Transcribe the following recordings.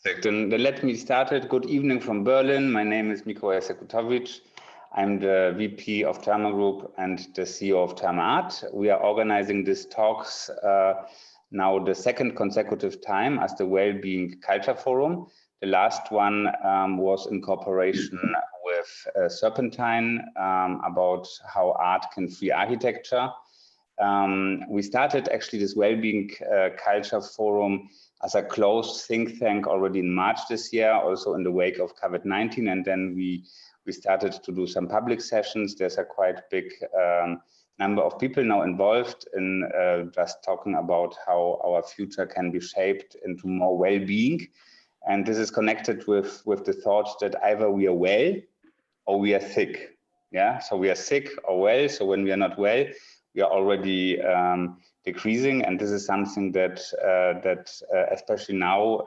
Then let me start it. Good evening from Berlin. My name is Mikolaj Sekutowicz. I'm the VP of Therme Group and the CEO of Therme Art. We are organizing these talks now the second consecutive time as the Wellbeing Culture Forum. The last one was in cooperation with Serpentine about how art can free architecture. We started actually this Wellbeing Culture Forum as a closed think tank already in March this year, also in the wake of COVID-19, and then we started to do some public sessions. There's a quite big number of people now involved in just talking about how our future can be shaped into more well-being. And this is connected with the thought that either we are well or we are sick. Yeah, so we are sick or well. So when we are not well, we are already decreasing, and this is something that especially now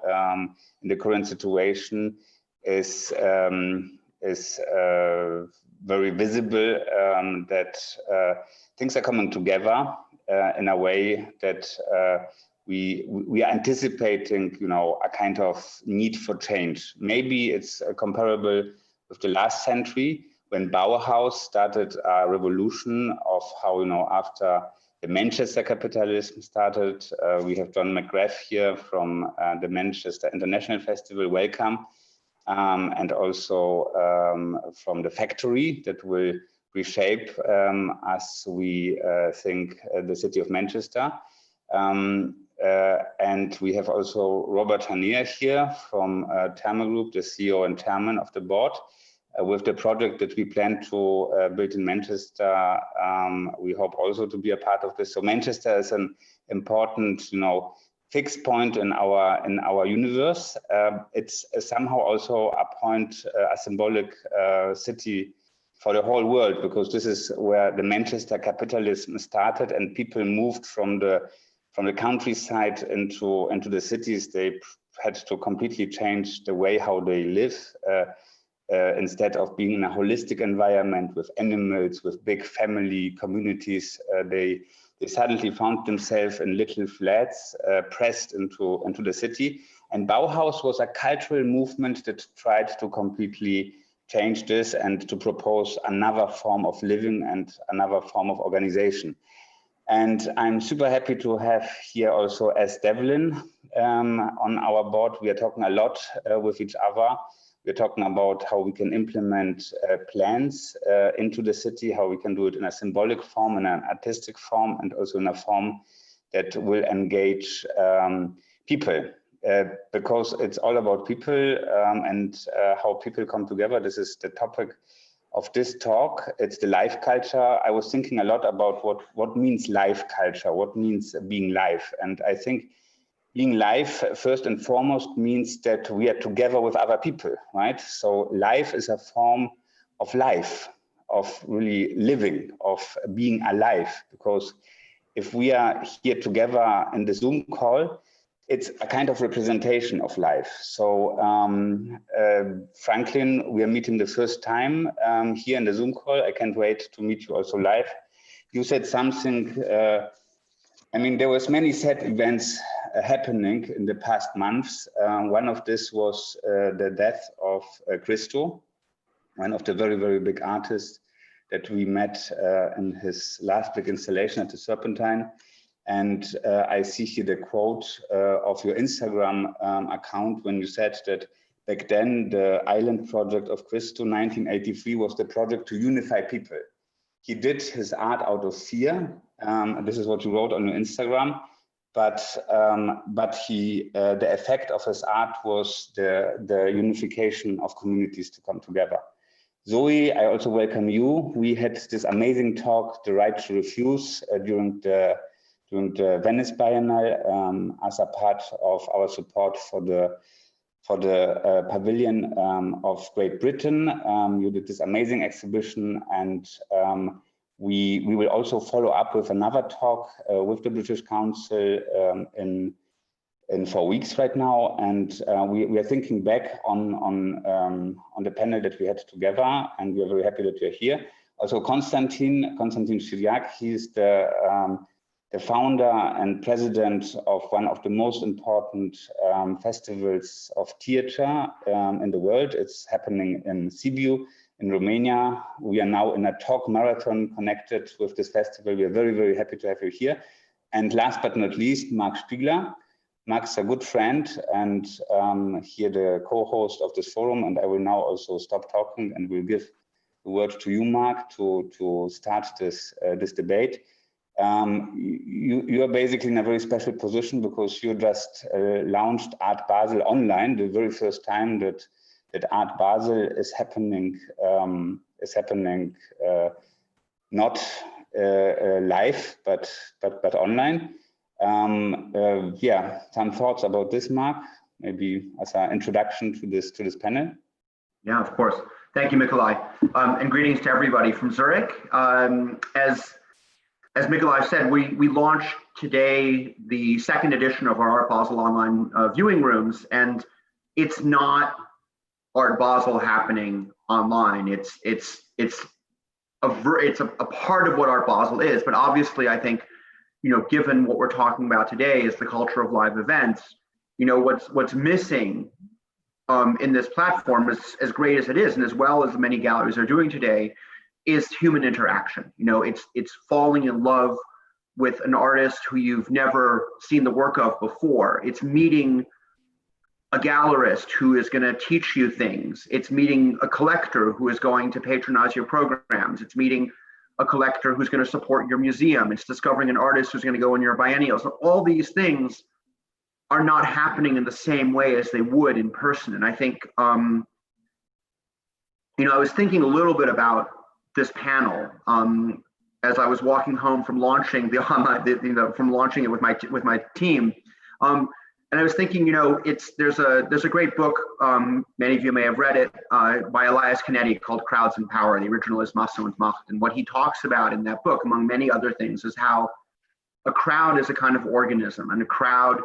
in the current situation is very visible, that things are coming together in a way that we are anticipating, you know, a kind of need for change. Maybe it's comparable with the last century when Bauhaus started a revolution of how, you know, after the Manchester capitalism started. We have John McGrath here from the Manchester International Festival. Welcome. And also from the factory that will reshape as we think the city of Manchester. And we have also Robert Hanea here from Therme Group, the CEO and chairman of the board. With the project that we plan to build in Manchester, we hope also to be a part of this. So Manchester is an important, you know, fixed point in our universe. It's somehow also a point, a symbolic city for the whole world, because this is where the Manchester capitalism started, and people moved from the countryside into the cities. They had to completely change the way how they live. Instead of being in a holistic environment with animals, with big family communities, they suddenly found themselves in little flats pressed into the city. And Bauhaus was a cultural movement that tried to completely change this and to propose another form of living and another form of organization. And I'm super happy to have here also as Devlin on our board. We are talking a lot with each other. We're talking about how we can implement plans into the city, how we can do it in a symbolic form, in an artistic form, and also in a form that will engage people, because it's all about people and how people come together. This is the topic of this talk. It's the life culture. I was thinking a lot about what means life culture, what means being life. And I think being life, first and foremost, means that we are together with other people, right? So life is a form of life, of really living, of being alive. Because if we are here together in the Zoom call, it's a kind of representation of life. So Franklin, we are meeting the first time here in the Zoom call. I can't wait to meet you also live. You said something, I mean, there was many sad events happening in the past months. One of this was the death of Christo, one of the very, very big artists that we met in his last big installation at the Serpentine. And I see here the quote of your Instagram account when you said that back then the Island project of Christo 1983 was the project to unify people. He did his art out of fear. This is what you wrote on your Instagram. But the effect of his art was the unification of communities to come together. Zoe, I also welcome you. We had this amazing talk, The Right to Refuse, during the Venice Biennale as a part of our support for the Pavilion of Great Britain. You did this amazing exhibition, and we will also follow up with another talk with the British Council in 4 weeks right now, and we are thinking back on the panel that we had together, and we are very happy that you're here. Also, Constantin Chiriac, he's the the founder and president of one of the most important festivals of theater in the world. It's happening in Sibiu in Romania. We are now in a talk marathon connected with this festival. We are very, very happy to have you here. And last but not least, Marc Spiegler. Marc's a good friend and here the co-host of this forum. And I will now also stop talking and will give the word to you, Marc, to start this debate. You are basically in a very special position because you just launched Art Basel online, the very first time that Art Basel is happening not live but online. Yeah, some thoughts about this, Marc, maybe as an introduction to this panel. Yeah, of course. Thank you, Mikolaj, and greetings to everybody from Zurich. As Mikolaj said, we launched today the second edition of our Art Basel online viewing rooms, and it's not Art Basel happening online. It's a part of what Art Basel is, but obviously I think, you know, given what we're talking about today is the culture of live events, you know, what's missing in this platform, is as great as it is, and as well as many galleries are doing today, is human interaction. You know, it's falling in love with an artist who you've never seen the work of before. It's meeting a gallerist who is going to teach you things. It's meeting a collector who is going to patronize your programs. It's meeting a collector who's going to support your museum. It's discovering an artist who's going to go in your biennials. So all these things are not happening in the same way as they would in person. And I think, you know, I was thinking a little bit about this panel as I was walking home from launching the online, from launching it with my team, and I was thinking, you know, there's a great book, many of you may have read it, by Elias Canetti called Crowds and Power. The original is Masse und Macht, and what he talks about in that book, among many other things, is how a crowd is a kind of organism, and a crowd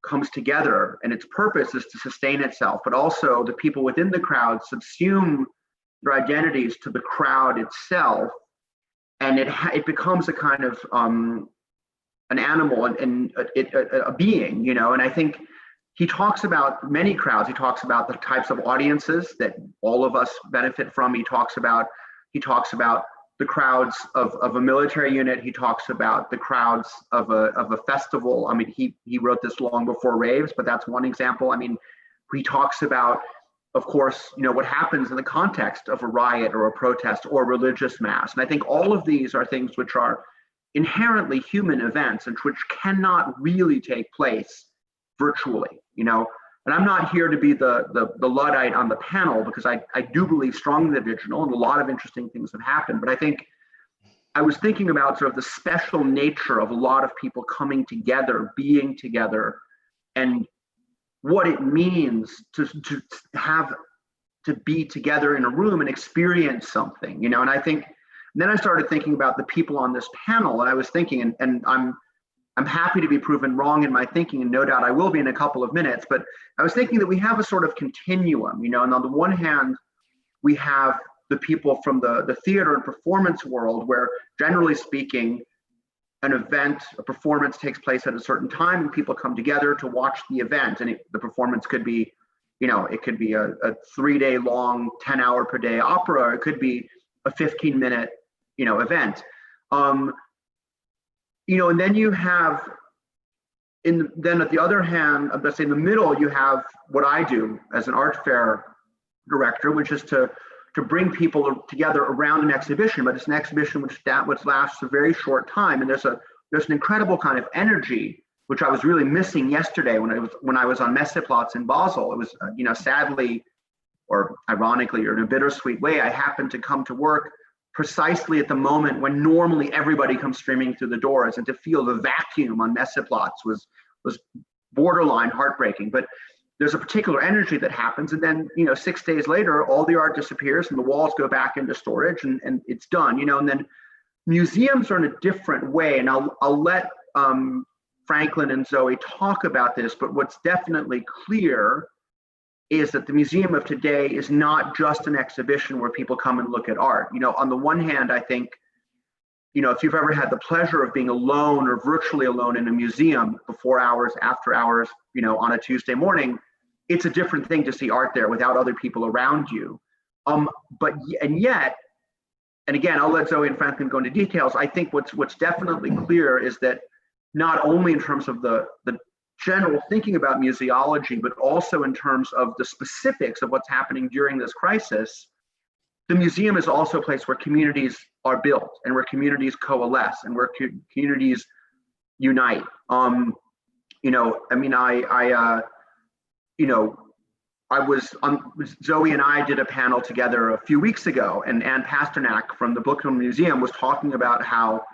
comes together, and its purpose is to sustain itself, but also the people within the crowd subsume their identities to the crowd itself, and it becomes a kind of an animal and a being, you know. And I think he talks about many crowds. He talks about the types of audiences that all of us benefit from. He talks about the crowds of a military unit. He talks about the crowds of a festival. I mean, he wrote this long before raves, but that's one example. I mean, he talks about, of course, you know, what happens in the context of a riot or a protest or a religious mass. And I think all of these are things which are inherently human events and which cannot really take place virtually, you know. And I'm not here to be the Luddite on the panel, because I do believe strongly in the digital, and a lot of interesting things have happened. But I think I was thinking about sort of the special nature of a lot of people coming together, being together, and what it means to be together in a room and experience something, you know. And I think, and then I started thinking about the people on this panel, and I was thinking, and I'm happy to be proven wrong in my thinking, and no doubt I will be in a couple of minutes, but I was thinking that we have a sort of continuum, you know. And on the one hand, we have the people from the theater and performance world, where generally speaking, an event, a performance takes place at a certain time, and people come together to watch the event. And the performance could be, you know, it could be a 3-day long, 10-hour per day opera, or it could be a 15-minute, you know, event. You know, and then you have, then at the other hand, let's say in the middle, you have what I do as an art fair director, which is to bring people together around an exhibition, but it's an exhibition which lasts a very short time. And there's an incredible kind of energy, which I was really missing yesterday when I was on Messeplatz in Basel. It was, you know, sadly, or ironically, or in a bittersweet way, I happened to come to work precisely at the moment when normally everybody comes streaming through the doors, and to feel the vacuum on Messeplatz was borderline heartbreaking. But there's a particular energy that happens, and then, you know, 6 days later, all the art disappears and the walls go back into storage, and it's done, you know. And then museums are in a different way, and I'll let Franklin and Zoe talk about this, but what's definitely clear is that the museum of today is not just an exhibition where people come and look at art. You know, on the one hand, I think, if you've ever had the pleasure of being alone or virtually alone in a museum before hours, after hours, on a Tuesday morning, it's a different thing to see art there without other people around you. And again, I'll let Zoe and Franklin go into details. I think what's definitely clear is that not only in terms of the general thinking about museology, but also in terms of the specifics of what's happening during this crisis, the museum is also a place where communities are built and where communities coalesce and where communities unite. Zoe and I did a panel together a few weeks ago, and Anne Pasternak from the Brooklyn Museum was talking about how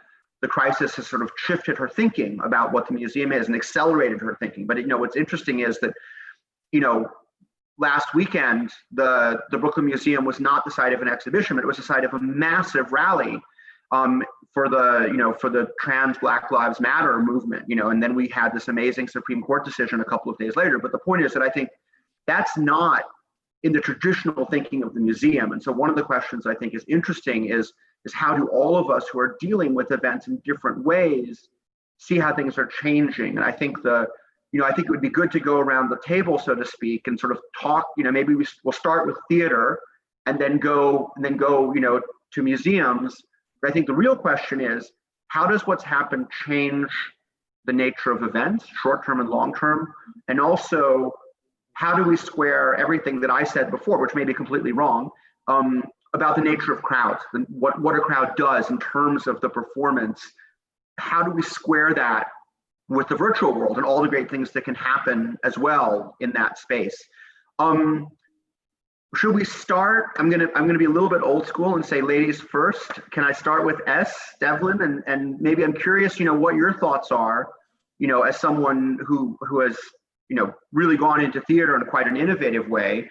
the crisis has sort of shifted her thinking about what the museum is and accelerated her thinking. But what's interesting is that, last weekend, the Brooklyn Museum was not the site of an exhibition, but it was the site of a massive rally for the trans Black Lives Matter movement, and then we had this amazing Supreme Court decision a couple of days later. But the point is that I think that's not in the traditional thinking of the museum. And so one of the questions I think is interesting is how do all of us who are dealing with events in different ways see how things are changing? And I think I think it would be good to go around the table, so to speak, and sort of talk, maybe we'll start with theater and then go to museums. But I think the real question is, how does what's happened change the nature of events, short-term and long-term? And also, how do we square everything that I said before, which may be completely wrong, about the nature of crowds, and what a crowd does in terms of the performance? How do we square that with the virtual world and all the great things that can happen as well in that space? Should we start? I'm gonna be a little bit old school and say ladies first. Can I start with Devlin? And maybe I'm curious, what your thoughts are, as someone who has really gone into theater in quite an innovative way.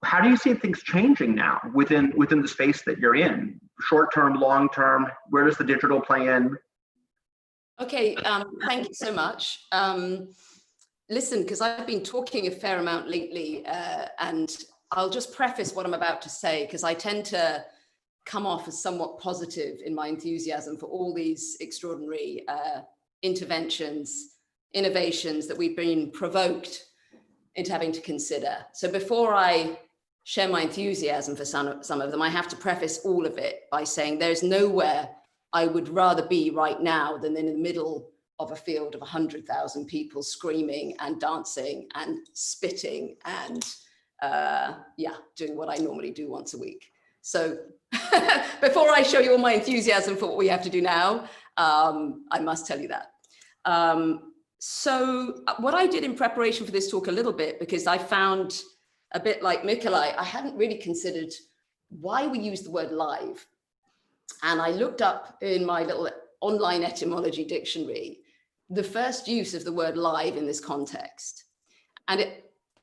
How do you see things changing now within the space that you're in? Short term, long term, where does the digital play in? Okay, thank you so much. Listen, because I've been talking a fair amount lately, and I'll just preface what I'm about to say, because I tend to come off as somewhat positive in my enthusiasm for all these extraordinary interventions, innovations that we've been provoked into having to consider. So before I share my enthusiasm for some of them, I have to preface all of it by saying there's nowhere I would rather be right now than in the middle of a field of 100,000 people screaming and dancing and spitting and doing what I normally do once a week. So before I show you all my enthusiasm for what we have to do now, I must tell you that. So what I did in preparation for this talk a little bit, because I found a bit like Mikolaj, I hadn't really considered why we use the word live. And I looked up in my little online etymology dictionary, the first use of the word live in this context. And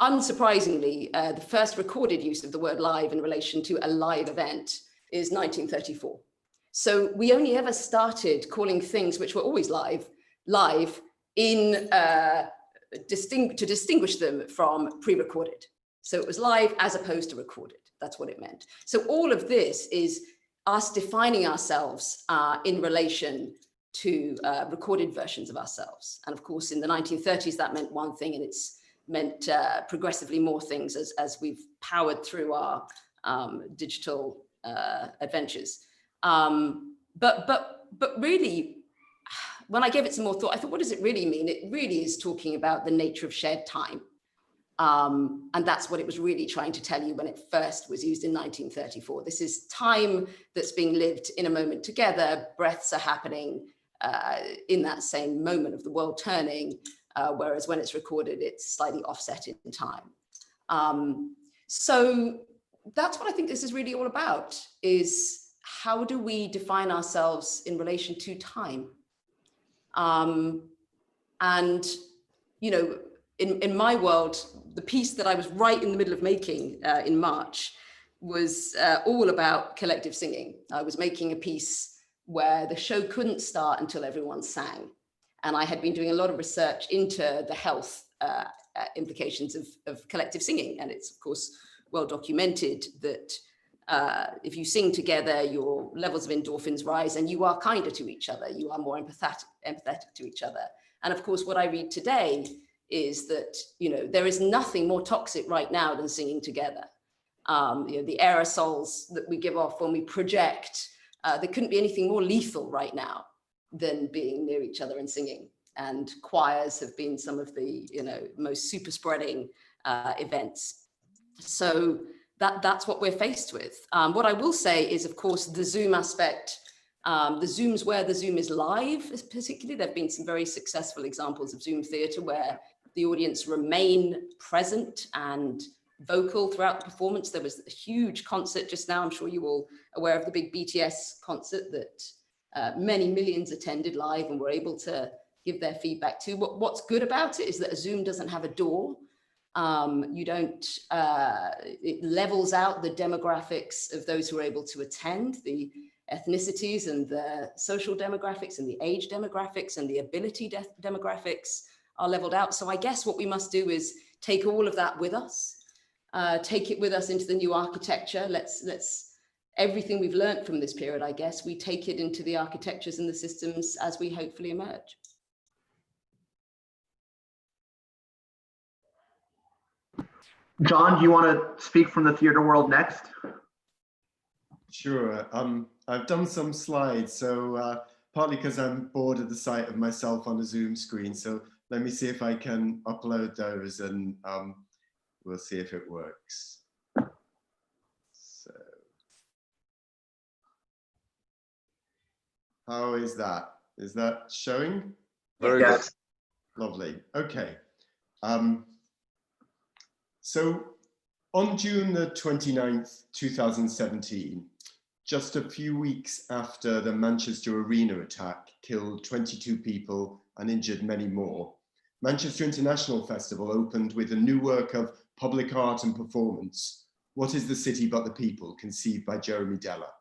unsurprisingly, the first recorded use of the word live in relation to a live event is 1934. So we only ever started calling things which were always live in to distinguish them from pre-recorded. So it was live as opposed to recorded. That's what it meant. So all of this is us defining ourselves in relation to recorded versions of ourselves. And of course, in the 1930s, that meant one thing, and it's meant progressively more things as we've powered through our digital adventures. But really, when I gave it some more thought, I thought, what does it really mean? It really is talking about the nature of shared time. And that's what it was really trying to tell you when it first was used in 1934. This is time that's being lived in a moment together. Breaths are happening in that same moment of the world turning, whereas when it's recorded, it's slightly offset in time. So that's what I think this is really all about, is how do we define ourselves in relation to time? And, you know, in my world, the piece that I was right in the middle of making in March was all about collective singing. I was making a piece where the show couldn't start until everyone sang. And I had been doing a lot of research into the health implications of collective singing. And it's, of course, well documented that if you sing together, your levels of endorphins rise and you are kinder to each other. You are more empathetic to each other. And of course, what I read today is that, you know, there is nothing more toxic right now than singing together. You know, the aerosols that we give off when we project, there couldn't be anything more lethal right now than being near each other and singing. And choirs have been some of the, you know, most super spreading events. So that's what we're faced with. What I will say is, of course, the Zoom aspect, the Zooms where the Zoom is live, particularly, there have been some very successful examples of Zoom theatre where the audience remain present and vocal throughout the performance. There was a huge concert just now. I'm sure you're all aware of the big BTS concert that many millions attended live and were able to give their feedback to. What's good about it is that a Zoom doesn't have a door. You don't, it levels out the demographics of those who are able to attend, the ethnicities and the social demographics and the age demographics and the ability demographics are leveled out. So I guess what we must do is take all of that with us, take it with us into the new architecture. Let's everything we've learned from this period, I guess, we take it into the architectures and the systems as we hopefully emerge. John, do you want to speak from the theater world next? Sure. I've done some slides, so partly because I'm bored of the sight of myself on a Zoom screen. So let me see if I can upload those, and we'll see if it works. So, how is that? Is that showing? Very good. Lovely. Okay. So on June the 29th, 2017, just a few weeks after the Manchester Arena attack killed 22 people and injured many more, Manchester International Festival opened with a new work of public art and performance, What is the City But the People, conceived by Jeremy Deller.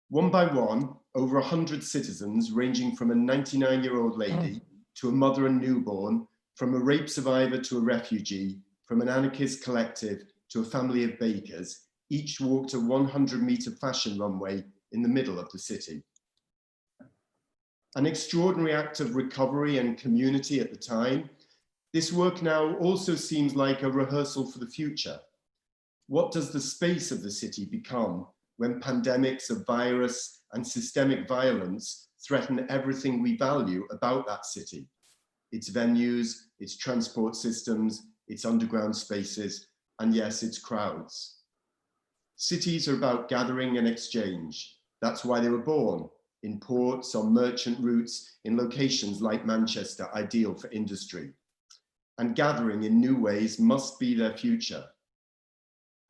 One by one, over 100 citizens, ranging from a 99-year-old lady to a mother and newborn, from a rape survivor to a refugee, from an anarchist collective to a family of bakers, each walked a 100-meter fashion runway in the middle of the city. An extraordinary act of recovery and community at the time, this work now also seems like a rehearsal for the future. What does the space of the city become when pandemics of virus and systemic violence threaten everything we value about that city? Its venues, its transport systems, its underground spaces, and yes, its crowds. Cities are about gathering and exchange. That's why they were born, in ports, on merchant routes, in locations like Manchester, ideal for industry. And gathering in new ways must be their future.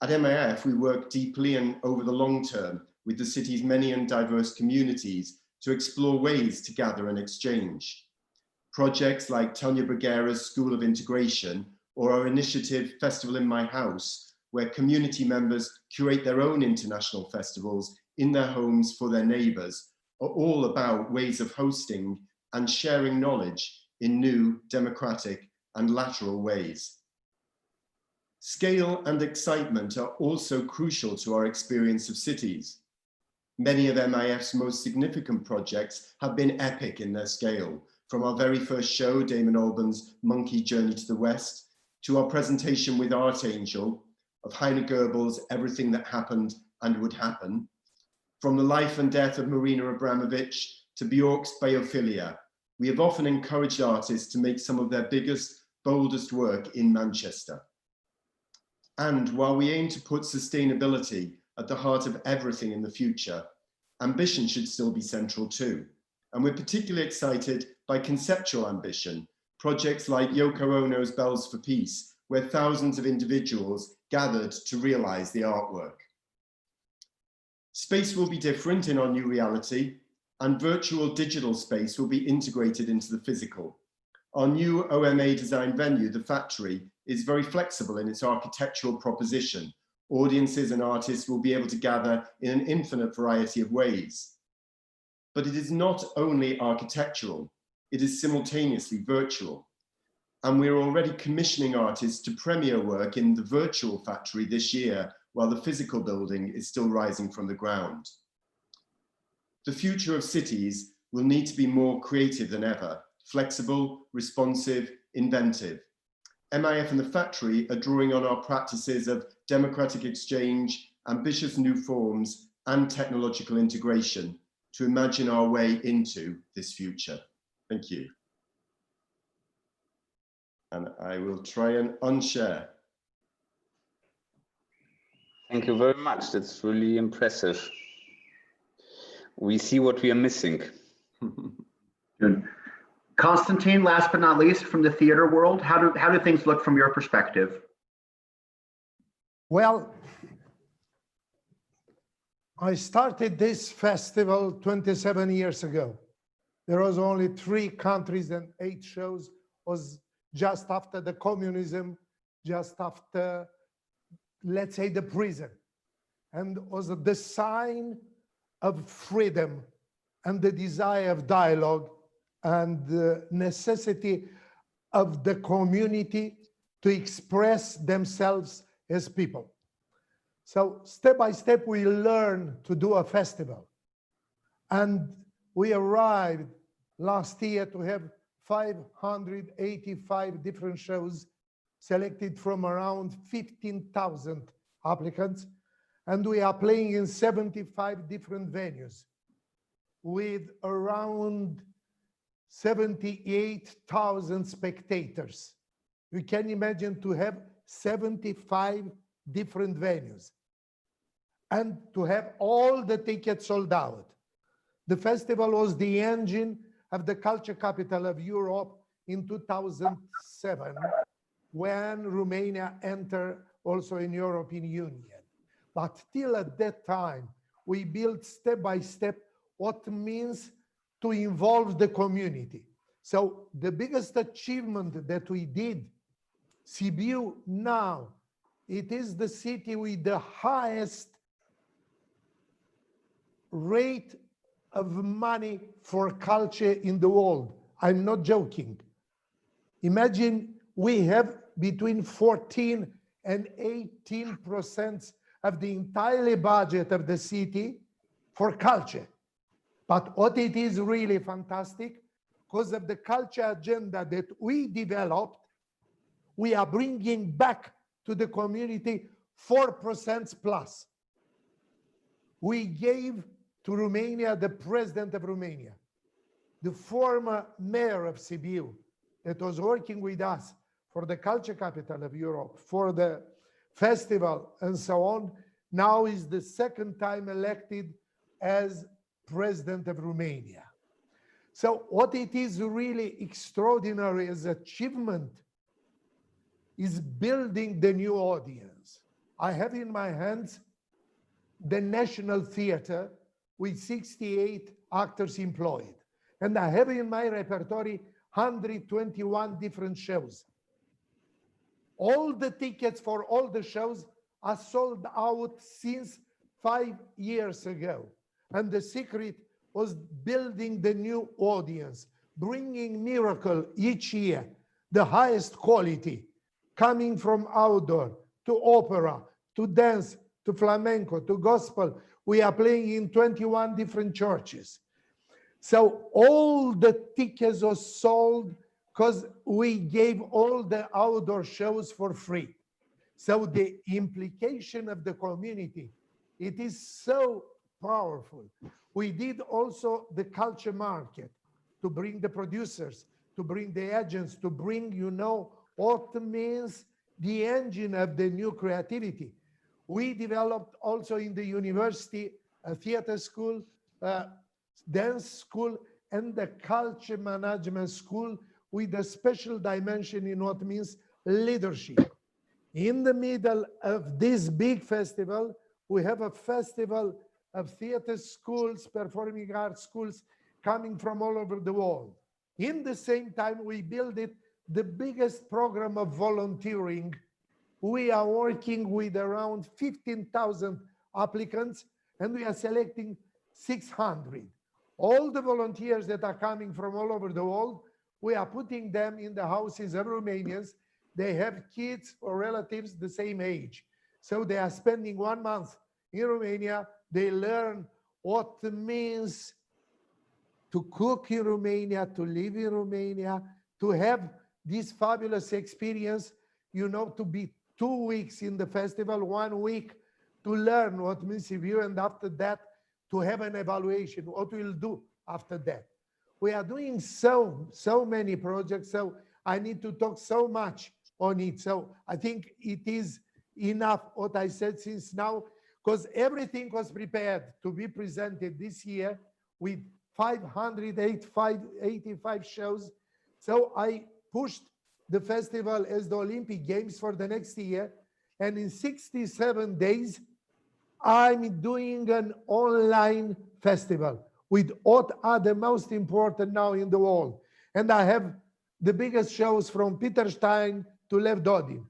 At MIF, we work deeply and over the long term with the city's many and diverse communities to explore ways to gather and exchange. Projects like Tanya Bruguera's School of Integration or our initiative Festival in My House, where community members curate their own international festivals in their homes for their neighbours, are all about ways of hosting and sharing knowledge in new, democratic and lateral ways. Scale and excitement are also crucial to our experience of cities. Many of MIF's most significant projects have been epic in their scale, from our very first show, Damon Albarn's Monkey Journey to the West, to our presentation with Art Angel of Heine Goebbels' Everything That Happened and Would Happen, from the life and death of Marina Abramovich to Bjork's Biophilia. We have often encouraged artists to make some of their biggest, boldest work in Manchester. And while we aim to put sustainability at the heart of everything in the future, ambition should still be central too. And we're particularly excited by conceptual ambition, projects like Yoko Ono's Bells for Peace, where thousands of individuals gathered to realize the artwork. Space will be different in our new reality, and virtual digital space will be integrated into the physical. Our new OMA design venue, The Factory, is very flexible in its architectural proposition. Audiences and artists will be able to gather in an infinite variety of ways. But it is not only architectural, it is simultaneously virtual. And we're already commissioning artists to premiere work in the virtual factory this year, while the physical building is still rising from the ground. The future of cities will need to be more creative than ever, flexible, responsive, inventive. MIF and the factory are drawing on our practices of democratic exchange, ambitious new forms, and technological integration to imagine our way into this future. Thank you. And I will try and unshare. Thank you very much. That's really impressive. We see what we are missing. Good. Constantin, last but not least, from the theater world, how do things look from your perspective? Well, I started this festival 27 years ago. There was only 3 countries and 8 shows. Was just after the communism, just after, let's say, the prison, and was the sign of freedom and the desire of dialogue and the necessity of the community to express themselves as people. So step by step, we learn to do a festival. And we arrived last year to have 585 different shows selected from around 15,000 applicants. And we are playing in 75 different venues with around 78,000 spectators. You can imagine to have 75 different venues and to have all the tickets sold out. The festival was the engine of the culture capital of Europe in 2007, when Romania entered also in European Union. But till at that time, we built step by step what means to involve the community. So the biggest achievement that we did, Sibiu now, it is the city with the highest rate of money for culture in the world. I'm not joking. Imagine we have between 14 and 18% of the entire budget of the city for culture. But what it is really fantastic, because of the culture agenda that we developed, we are bringing back to the community 4% plus. We gave to Romania the president of Romania, the former mayor of Sibiu that was working with us for the culture capital of Europe, for the festival and so on, now is the second time elected as president of Romania. So what it is really extraordinary as achievement is building the new audience. I have in my hands the National Theatre with 68 actors employed. And I have in my repertory 121 different shows. All the tickets for all the shows are sold out since 5 years ago. And the secret was building the new audience, bringing miracle each year, the highest quality, coming from outdoor to opera, to dance, to flamenco, to gospel. We are playing in 21 different churches. So all the tickets are sold because we gave all the outdoor shows for free. So the implication of the community, it is so powerful. We did also the culture market to bring the producers, to bring the agents, to bring, you know, what means the engine of the new creativity. We developed also in the university a theater school, dance school, and the culture management school with a special dimension in what means leadership. In the middle of this big festival, we have a festival of theater schools, performing arts schools coming from all over the world. In the same time, we built the biggest program of volunteering. We are working with around 15,000 applicants, and we are selecting 600. All the volunteers that are coming from all over the world, we are putting them in the houses of Romanians. They have kids or relatives the same age. So they are spending 1 month in Romania. They learn what it means to cook in Romania, to live in Romania, to have this fabulous experience, you know, to be 2 weeks in the festival, 1 week to learn what means Sibiu, and after that, to have an evaluation, what we'll do after that. We are doing so many projects, so I need to talk so much on it. So I think it is enough what I said since now, because everything was prepared to be presented this year with 585 shows. So I pushed the festival as the Olympic Games for the next year. And in 67 days, I'm doing an online festival with what are the most important now in the world. And I have the biggest shows from Peter Stein to Lev Dodin,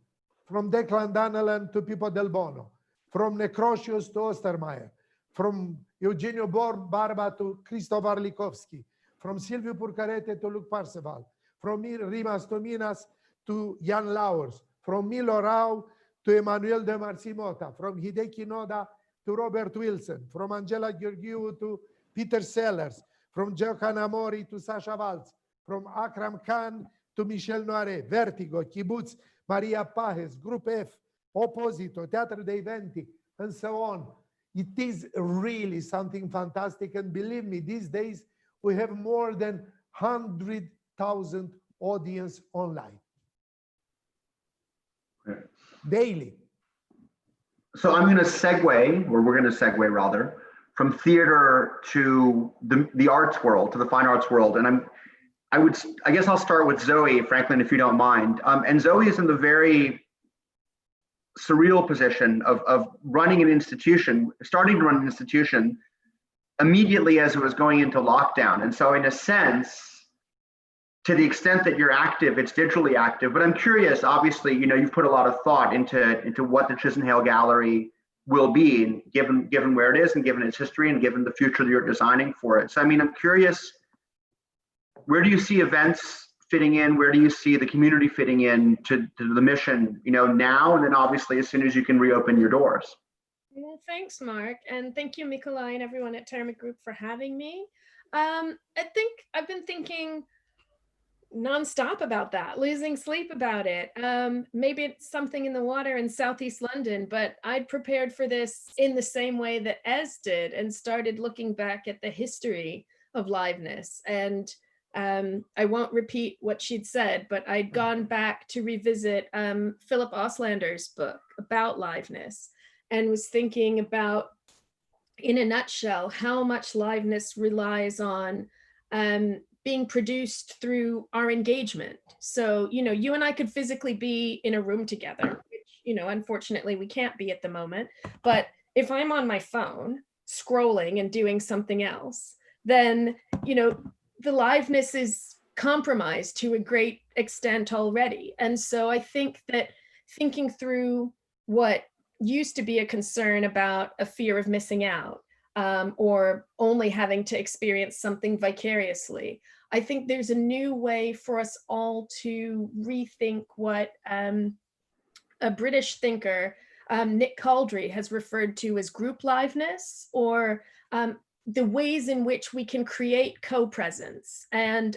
from Declan Donnellan to Pippo Del Bono, from Necrocius to Ostermeyer, from Eugenio Barba to Krzysztof Arlikowski, from Silviu Purcarete to Luc Parseval, from Rimas Tominas to Jan Lauwers, from Milo Rau to Emanuel de Marcimota, from Hideki Noda to Robert Wilson, from Angela Gheorghiu to Peter Sellers, from Johan Amori to Sasha Waltz, from Akram Khan to Michel Noiret, Vertigo, Kibbutz, Maria Pajes, Group F, Opposito, Teatro dei Venti, and so on. It is really something fantastic. And believe me, these days, we have more than 100,000 audience online. Okay. Daily. So I'm going to segue, or we're going to segue rather, from theater to the arts world, to the fine arts world. And I guess I'll start with Zoe, Franklin, if you don't mind. And Zoe is in the very surreal position of running an institution, starting to run an institution immediately as it was going into lockdown. And so in a sense, to the extent that you're active, it's digitally active. But I'm curious, obviously, you know, you've put a lot of thought into what the Chisenhale Gallery will be, given where it is and given its history and given the future that you're designing for it. So, I mean, I'm curious, where do you see events fitting in? Where do you see the community fitting in to the mission, you know, now, and then obviously as soon as you can reopen your doors? Well, thanks, Mark. And thank you, Mikolaj, and everyone at Thermic Group for having me. I think I've been thinking nonstop about that, losing sleep about it. Maybe it's something in the water in Southeast London, but I'd prepared for this in the same way that Ez did and started looking back at the history of Liveness. And I won't repeat what she'd said, but I'd gone back to revisit Philip Oslander's book about Liveness and was thinking about, in a nutshell, how much Liveness relies on being produced through our engagement. So, you know, you and I could physically be in a room together, which, you know, unfortunately we can't be at the moment. But if I'm on my phone scrolling and doing something else, then, you know, the Liveness is compromised to a great extent already. And so I think that thinking through what used to be a concern about a fear of missing out, or only having to experience something vicariously, I think there's a new way for us all to rethink what a British thinker, Nick Caldry, has referred to as group liveness, or the ways in which we can create co-presence. And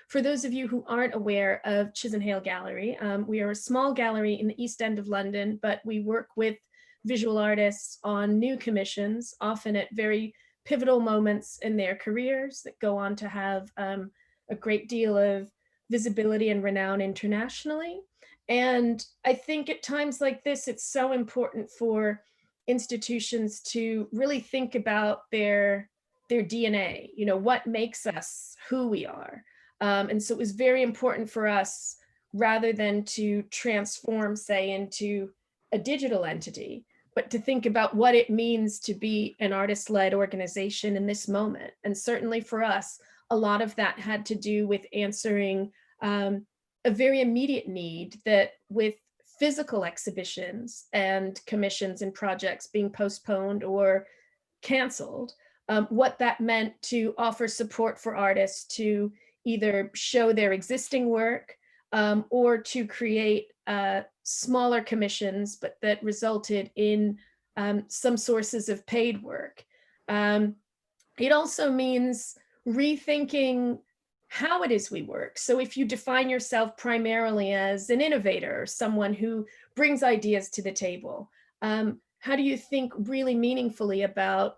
for those of you who aren't aware of Chisenhale Gallery, we are a small gallery in the East End of London, but we work with visual artists on new commissions, often at very pivotal moments in their careers that go on to have a great deal of visibility and renown internationally. And I think at times like this, it's so important for institutions to really think about their DNA, you know, what makes us who we are. And so it was very important for us, rather than to transform, say, into a digital entity, but to think about what it means to be an artist-led organization in this moment. And certainly for us, a lot of that had to do with answering a very immediate need that, with physical exhibitions and commissions and projects being postponed or canceled, what that meant to offer support for artists to either show their existing work or to create smaller commissions, but that resulted in some sources of paid work. It also means rethinking how it is we work. So if you define yourself primarily as an innovator, someone who brings ideas to the table, how do you think really meaningfully about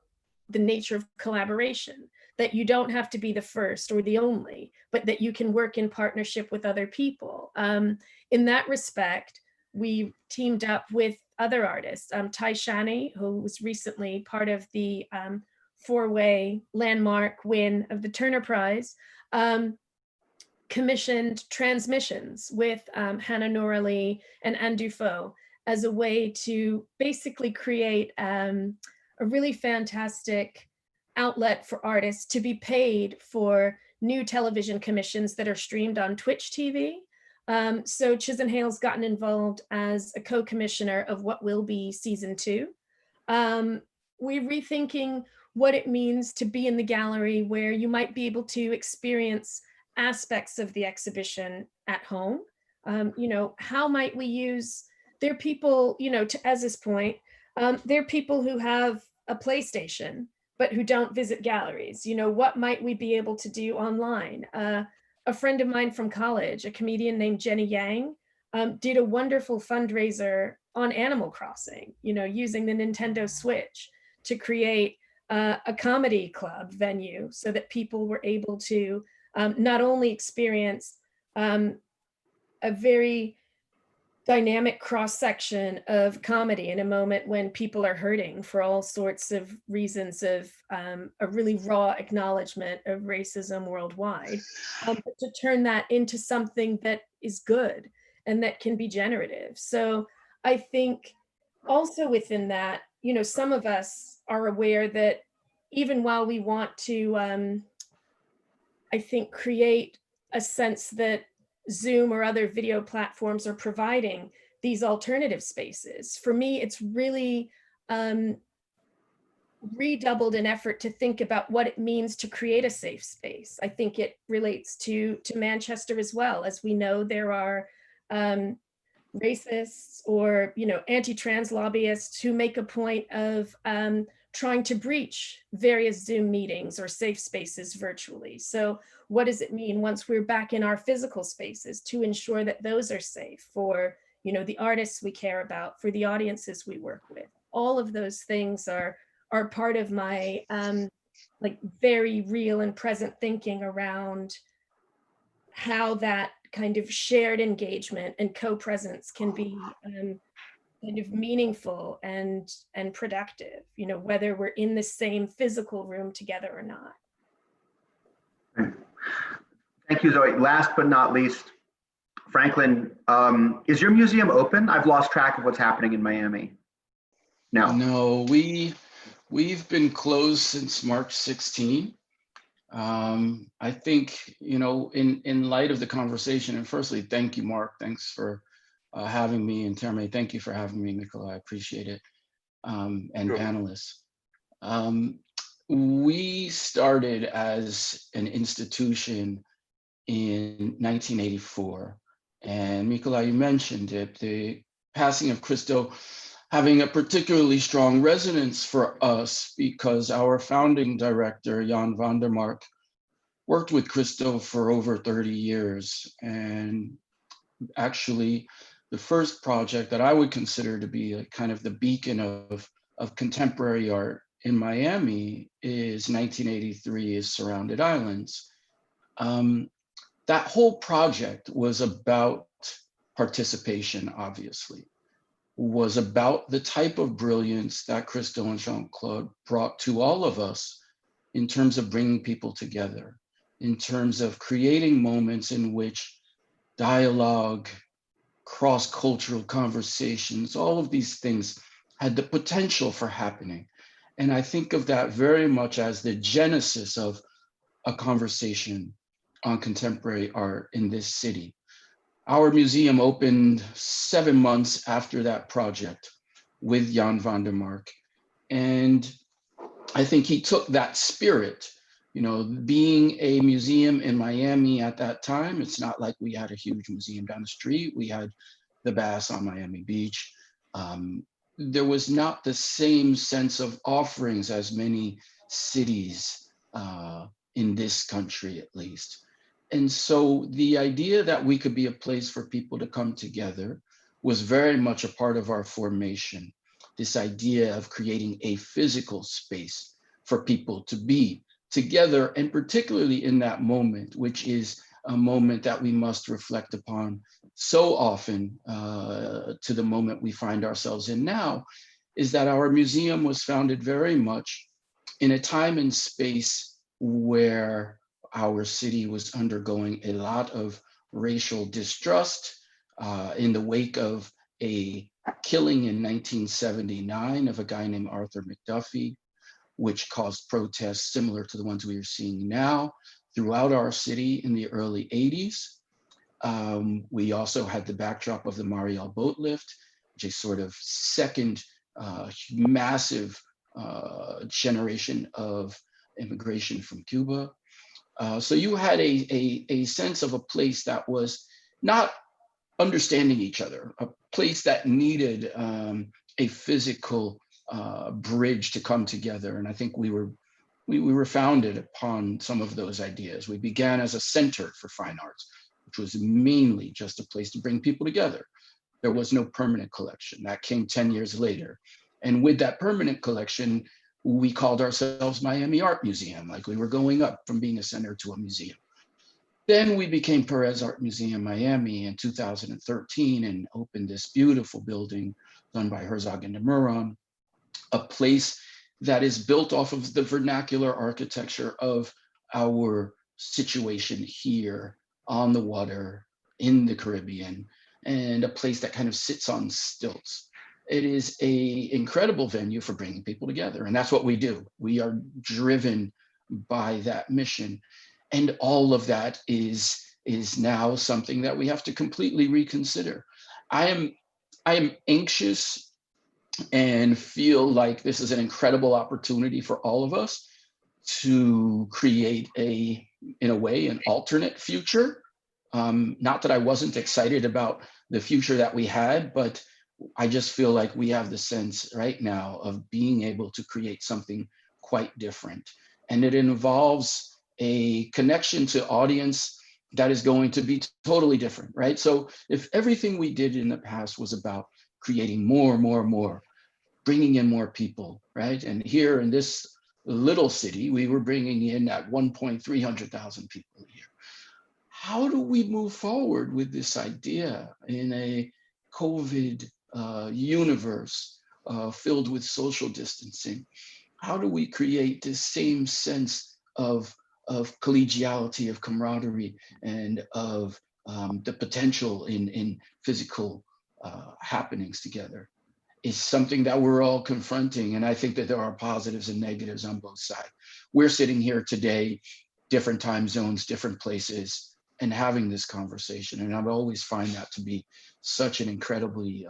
the nature of collaboration? That you don't have to be the first or the only, but that you can work in partnership with other people. In that respect, we teamed up with other artists. Tai Shani, who was recently part of the four-way landmark win of the Turner Prize, commissioned transmissions with Hannah Norley and Anne Dufaux as a way to basically create a really fantastic outlet for artists to be paid for new television commissions that are streamed on Twitch TV. So Chisenhale's gotten involved as a co-commissioner of what will be season 2. We're rethinking what it means to be in the gallery, where you might be able to experience aspects of the exhibition at home. You know, how might we use, there are people, you know, to Ez's point, there are people who have a PlayStation, but who don't visit galleries. You know, what might we be able to do online? A friend of mine from college, a comedian named Jenny Yang, did a wonderful fundraiser on Animal Crossing, you know, using the Nintendo Switch to create a comedy club venue so that people were able to not only experience a very dynamic cross-section of comedy in a moment when people are hurting for all sorts of reasons of a really raw acknowledgement of racism worldwide, but to turn that into something that is good and that can be generative. So I think also within that, you know, some of us are aware that even while we want to, I think, create a sense that Zoom or other video platforms are providing these alternative spaces. For me, it's really redoubled an effort to think about what it means to create a safe space. I think it relates to Manchester as well. As we know, there are racists or, you know, anti-trans lobbyists who make a point of trying to breach various Zoom meetings or safe spaces virtually. So what does it mean once we're back in our physical spaces to ensure that those are safe for, you know, the artists we care about, for the audiences we work with? All of those things are part of my like very real and present thinking around how that kind of shared engagement and co-presence can be kind of meaningful and productive, you know, whether we're in the same physical room together or not. Thank you, Zoe. Last but not least, Franklin, is your museum open? I've lost track of what's happening in Miami. No, we've been closed since March 16. I think, you know, in light of the conversation, and firstly, thank you, Marc. Thanks for having me, and Therme, thank you for having me, Mikolaj. I appreciate it, and sure. Panelists. We started as an institution in 1984, and Mikolaj, you mentioned it, the passing of Christo having a particularly strong resonance for us because our founding director, Jan van der Mark, worked with Christo for over 30 years. And actually, the first project that I would consider to be a kind of the beacon of contemporary art in Miami is 1983's Surrounded Islands. That whole project was about participation, obviously, was about the type of brilliance that Christo and Jean-Claude brought to all of us in terms of bringing people together, in terms of creating moments in which dialogue, cross-cultural conversations, all of these things had the potential for happening. And I think of that very much as the genesis of a conversation on contemporary art in this city. Our museum opened 7 months after that project with Jan van der Mark. And I think he took that spirit, You know, being a museum in Miami at that time, it's not like we had a huge museum down the street. We had the Bass on Miami Beach. There was not the same sense of offerings as many cities in this country, at least. And so the idea that we could be a place for people to come together was very much a part of our formation. This idea of creating a physical space for people to be together, and particularly in that moment, which is a moment that we must reflect upon so often to the moment we find ourselves in now, is that our museum was founded very much in a time and space where our city was undergoing a lot of racial distrust in the wake of a killing in 1979 of a guy named Arthur McDuffie, which caused protests similar to the ones we are seeing now throughout our city in the early 80s. We also had the backdrop of the Mariel boat lift, which is sort of second massive generation of immigration from Cuba. So you had a sense of a place that was not understanding each other, a place that needed a physical bridge to come together. And I think we were founded upon some of those ideas. We began as a center for fine arts, which was mainly just a place to bring people together. There was no permanent collection. That came 10 years later. And with that permanent collection, we called ourselves Miami Art Museum, like we were going up from being a center to a museum. Then we became Perez Art Museum Miami in 2013 and opened this beautiful building done by Herzog and de Meuron, a place that is built off of the vernacular architecture of our situation here on the water in the Caribbean, and a place that kind of sits on stilts. It is an incredible venue for bringing people together, and that's what we do. We are driven by that mission, and all of that is now something that we have to completely reconsider. I am anxious and feel like this is an incredible opportunity for all of us to create in a way, an alternate future. Not that I wasn't excited about the future that we had, but I just feel like we have the sense right now of being able to create something quite different. And it involves a connection to audience that is going to be totally different, right? So if everything we did in the past was about creating more, bringing in more people, right? And here in this little city, we were bringing in at 300,000 people a year. How do we move forward with this idea in a COVID universe filled with social distancing? How do we create this same sense of collegiality, of camaraderie, and of the potential in physical happenings together? Is something that we're all confronting. And I think that there are positives and negatives on both sides. We're sitting here today, different time zones, different places, and having this conversation. And I've always find that to be such an incredibly,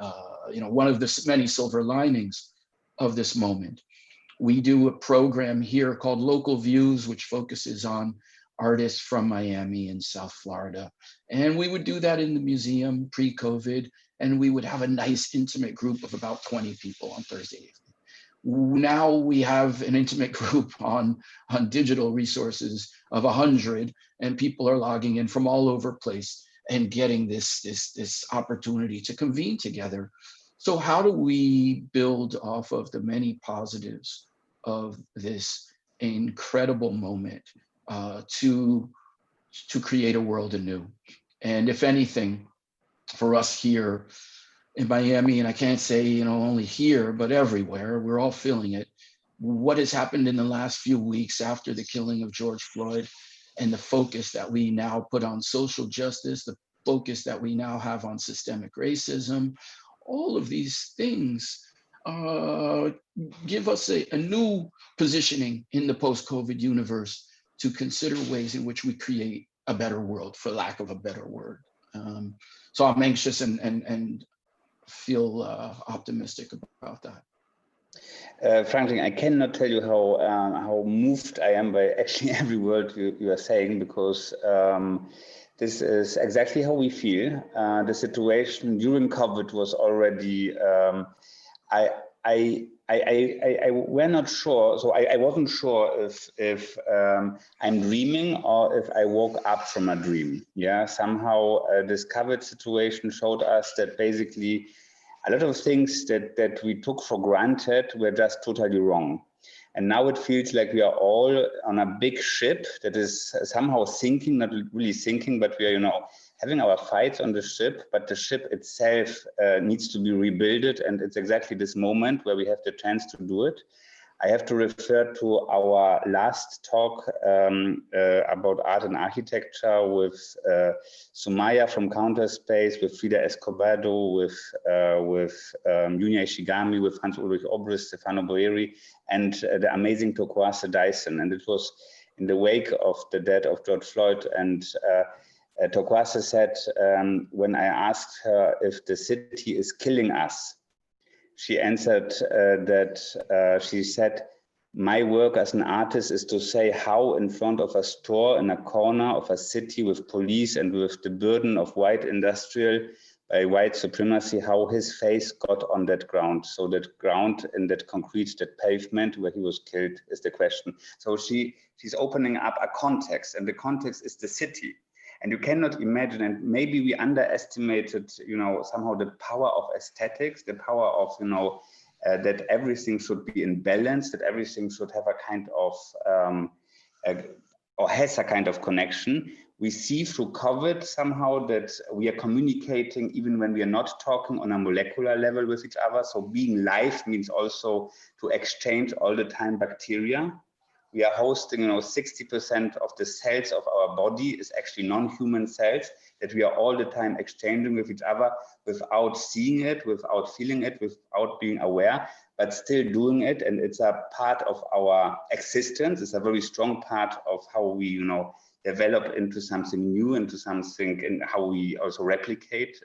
one of the many silver linings of this moment. We do a program here called Local Views, which focuses on artists from Miami and South Florida. And we would do that in the museum pre-COVID, and we would have a nice intimate group of about 20 people on Thursday evening. Now we have an intimate group on digital resources of 100, and people are logging in from all over place and getting this opportunity to convene together. So how do we build off of the many positives of this incredible moment to create a world anew? And if anything, for us here in Miami, and I can't say only here, but everywhere, we're all feeling it. What has happened in the last few weeks after the killing of George Floyd, and the focus that we now put on social justice, the focus that we now have on systemic racism, all of these things give us a new positioning in the post-COVID universe to consider ways in which we create a better world, for lack of a better word. So I'm anxious and feel optimistic about that. Franklin, I cannot tell you how moved I am by actually every word you are saying, because this is exactly how we feel. The situation during COVID was already, we're not sure. So I wasn't sure if I'm dreaming or if I woke up from a dream. Yeah, somehow this COVID situation showed us that basically a lot of things that we took for granted were just totally wrong. And now it feels like we are all on a big ship that is somehow sinking, not really sinking, but we are, you know, having our fights on the ship, but the ship itself needs to be rebuilt. And it's exactly this moment where we have the chance to do it. I have to refer to our last talk about art and architecture with Sumaya from Counterspace, with Frida Escobedo, with Junya Ishigami, with Hans-Ulrich Obrist, Stefano Boeri, and the amazing Tokwase Dyson. And it was in the wake of the death of George Floyd. And Tokwase said, when I asked her if the city is killing us, she answered that she said, my work as an artist is to say how in front of a store in a corner of a city with police and with the burden of white industrial by white supremacy, how his face got on that ground. So that ground and that concrete, that pavement where he was killed is the question. So she's opening up a context, and the context is the city. And you cannot imagine, and maybe we underestimated, you know, somehow the power of aesthetics, the power of, you know, that everything should be in balance, that everything should have a kind of, or has a kind of connection. We see through COVID somehow that we are communicating even when we are not talking on a molecular level with each other. So being live means also to exchange all the time bacteria. We are hosting, you know, 60% of the cells of our body is actually non-human cells that we are all the time exchanging with each other without seeing it, without feeling it, without being aware, but still doing it. And it's a part of our existence. It's a very strong part of how we, you know, develop into something new, into something, and how we also replicate.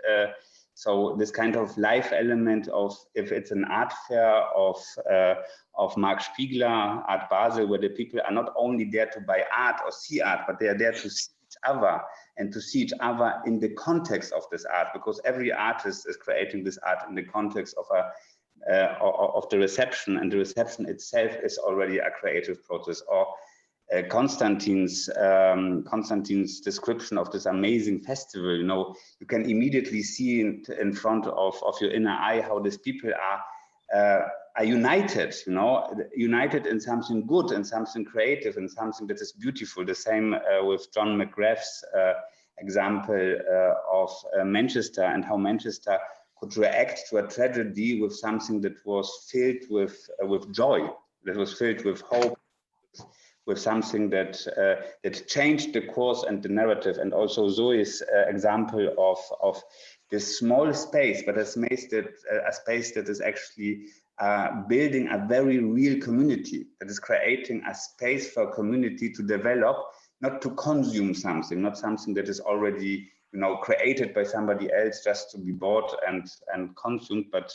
So this kind of life element of, if it's an art fair of Marc Spiegler, Art Basel, where the people are not only there to buy art or see art, but they are there to see each other and to see each other in the context of this art, because every artist is creating this art in the context of the reception, and the reception itself is already a creative process. Or Constantin's description of this amazing festival, you know, you can immediately see in front of your inner eye how these people are united, you know, united in something good, in something creative, in something that is beautiful. The same with John McGrath's example of Manchester, and how Manchester could react to a tragedy with something that was filled with joy, that was filled with hope, with something that changed the course and the narrative. And also Zoe's example of this small space, but a space that is actually building a very real community, that is creating a space for a community to develop, not to consume something, not something that is already, you know, created by somebody else just to be bought and consumed, but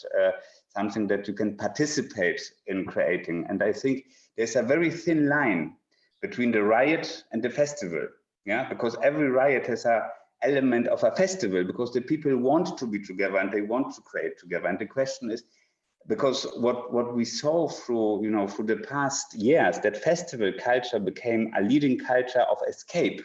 something that you can participate in creating. And I think there's a very thin line between the riot and the festival, yeah, because every riot has an element of a festival, because the people want to be together and they want to create together. And the question is, because what we saw through, you know, through the past years, that festival culture became a leading culture of escape,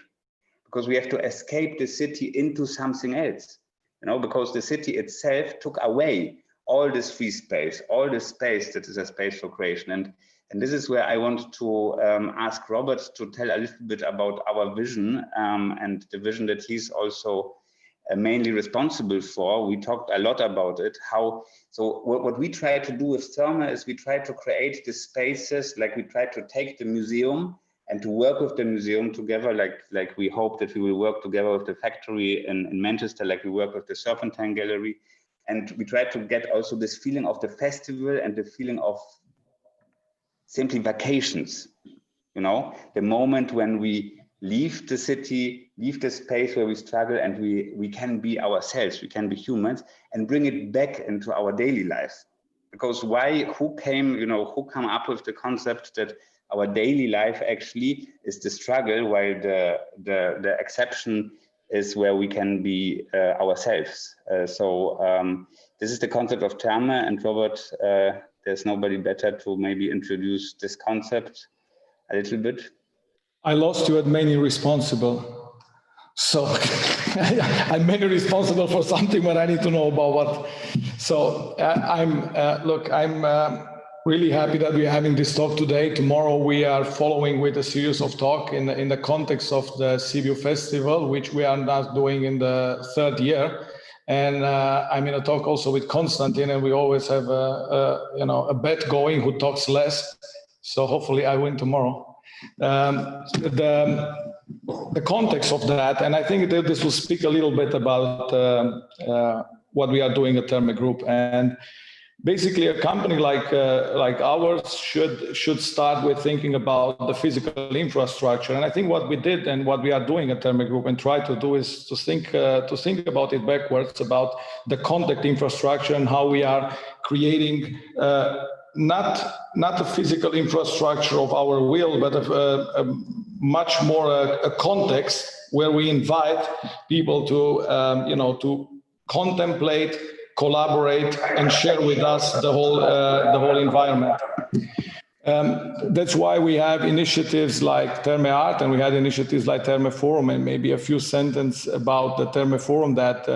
because we have to escape the city into something else, you know, because the city itself took away all this free space, all this space that is a space for creation. And this is where I want to ask Robert to tell a little bit about our vision and the vision that he's also mainly responsible for. We talked a lot about it. What we try to do with Therme is we try to create the spaces, like we try to take the museum and to work with the museum together, like we hope that we will work together with the factory in Manchester, like we work with the Serpentine Gallery. And we try to get also this feeling of the festival and the feeling of simply vacations, you know, the moment when we leave the city, leave the space where we struggle, and we can be ourselves, we can be humans, and bring it back into our daily lives. because who come up with the concept that our daily life actually is the struggle, while the exception is where we can be ourselves. This is the concept of Therme, and Robert, there's nobody better to maybe introduce this concept a little bit. I lost you at mainly responsible. So I'm mainly responsible for something, but I need to know about what. So I'm really happy that we're having this talk today. Tomorrow we are following with a series of talk in the context of the Sibiu Festival, which we are now doing in the 3rd year. And I'm in a talk also with Constantin, and we always have a bet going who talks less. So hopefully I win tomorrow. The context of that, and I think that this will speak a little bit about what we are doing at Therme Group. And basically, a company like ours should start with thinking about the physical infrastructure. And I think what we did and what we are doing at Therme Group and try to do is to think about it backwards, about the contact infrastructure and how we are creating not a physical infrastructure of our will, but a much more a context where we invite people to to contemplate, collaborate, and share with us the whole environment. That's why we have initiatives like Therme Art, and we had initiatives like Therme Forum, and maybe a few sentences about the Therme Forum that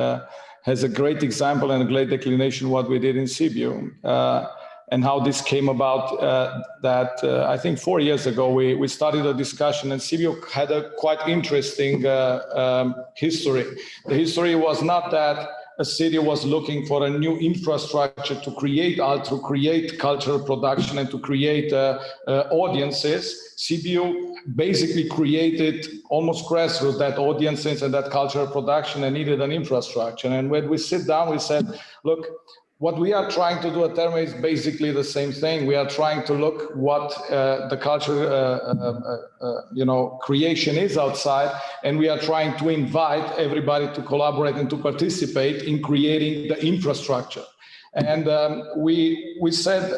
has a great example and a great declination what we did in Sibiu. And how this came about, I think 4 years ago, we started a discussion, and Sibiu had a quite interesting history. The history was not that a city was looking for a new infrastructure to create art, to create cultural production, and to create audiences. Sibiu basically created almost grassroots that audiences and that cultural production, and needed an infrastructure. And when we sit down, we said, look, what we are trying to do at Therme is basically the same thing. We are trying to look what the culture, creation is outside, and we are trying to invite everybody to collaborate and to participate in creating the infrastructure. And we said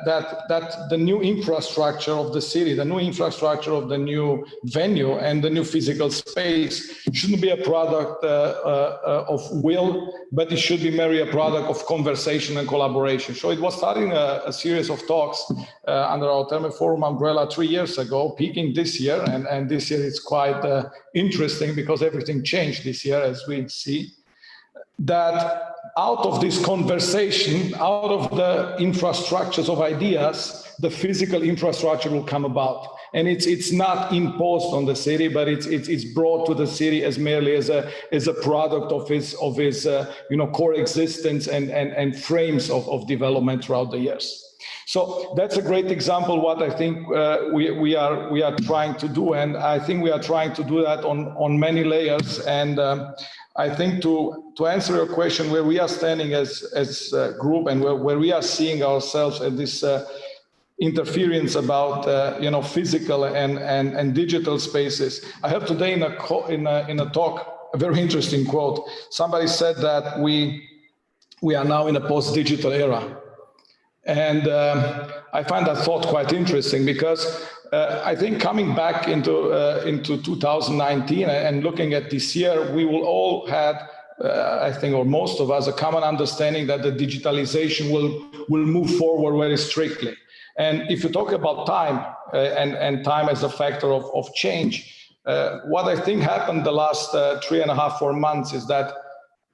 that the new infrastructure of the city, the new infrastructure of the new venue and the new physical space shouldn't be a product of will, but it should be merely a product of conversation and collaboration. So it was starting a series of talks under our Therme Forum umbrella 3 years ago, peaking this year. And this year it's quite interesting because everything changed this year, as we see. That out of this conversation, out of the infrastructures of ideas, the physical infrastructure will come about. And it's not imposed on the city, but it's brought to the city as merely as a product of his core existence and frames of development throughout the years. So that's a great example what I think we are trying to do, and I think we are trying to do that on many layers. And I think to answer your question, where we are standing as a group and where we are seeing ourselves at this interference about physical and digital spaces. I have today in a talk a very interesting quote. Somebody said that we are now in a post-digital era. And I find that thought quite interesting because I think coming back into 2019 and looking at this year, we will all have, I think, or most of us, a common understanding that the digitalization will move forward very strictly. And if you talk about time and time as a factor of change, what I think happened the last 3.5, 4 months is that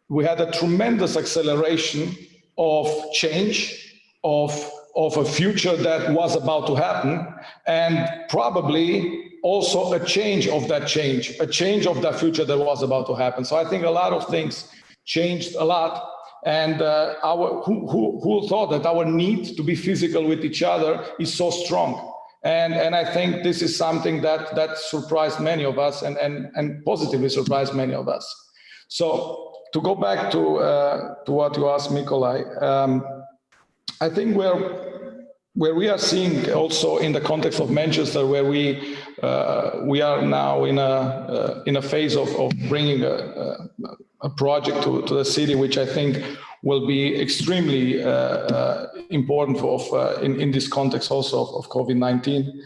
we had a tremendous acceleration of change, of a future that was about to happen, and probably also a change of that change, a change of that future that was about to happen. So I think a lot of things changed a lot, and who thought that our need to be physical with each other is so strong. And I think this is something that surprised many of us and positively surprised many of us. So to go back to what you asked, Mikolaj, I think where we are seeing also in the context of Manchester, where we are now in a phase of bringing a project to the city, which I think will be extremely important in this context also of COVID-19.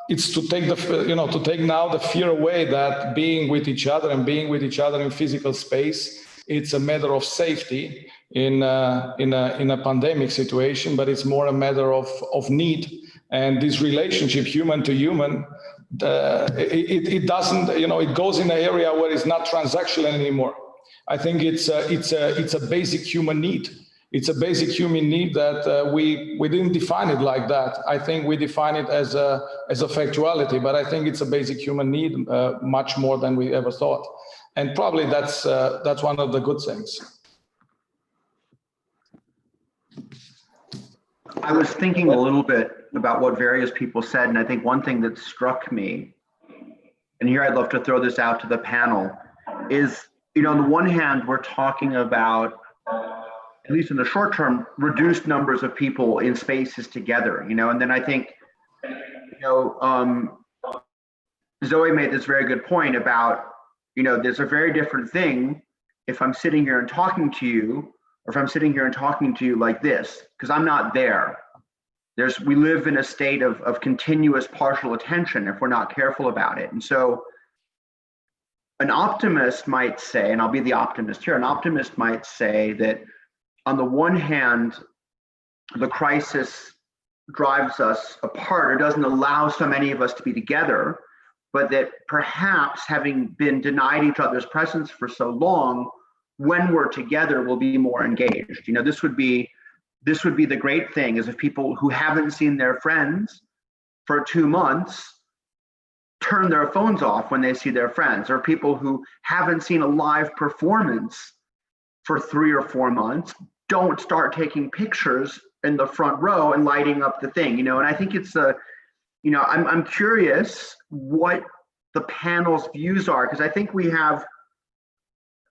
It's to take to take now the fear away that being with each other and being with each other in physical space, it's a matter of safety in a pandemic situation, but it's more a matter of need. And this relationship, human to human, it doesn't, it goes in an area where it's not transactional anymore. I think it's a basic human need. It's a basic human need that we didn't define it like that. I think we define it as a factuality, but I think it's a basic human need much more than we ever thought. And probably that's one of the good things. I was thinking a little bit about what various people said, and I think one thing that struck me, and here I'd love to throw this out to the panel, is, on the one hand, we're talking about, at least in the short term, reduced numbers of people in spaces together, and then I think, Zoe made this very good point about, there's a very different thing if I'm sitting here and talking to you, or if I'm sitting here and talking to you like this, because I'm not there. We live in a state of continuous partial attention if we're not careful about it. And so an optimist might say, and I'll be the optimist here, an optimist might say that on the one hand, the crisis drives us apart or doesn't allow so many of us to be together, but that perhaps having been denied each other's presence for so long, when we're together, we'll be more engaged. This would be the great thing, is if people who haven't seen their friends for 2 months turn their phones off when they see their friends, or people who haven't seen a live performance for 3 or 4 months don't start taking pictures in the front row and lighting up the thing, and I think it's I'm curious what the panel's views are, because I think we have,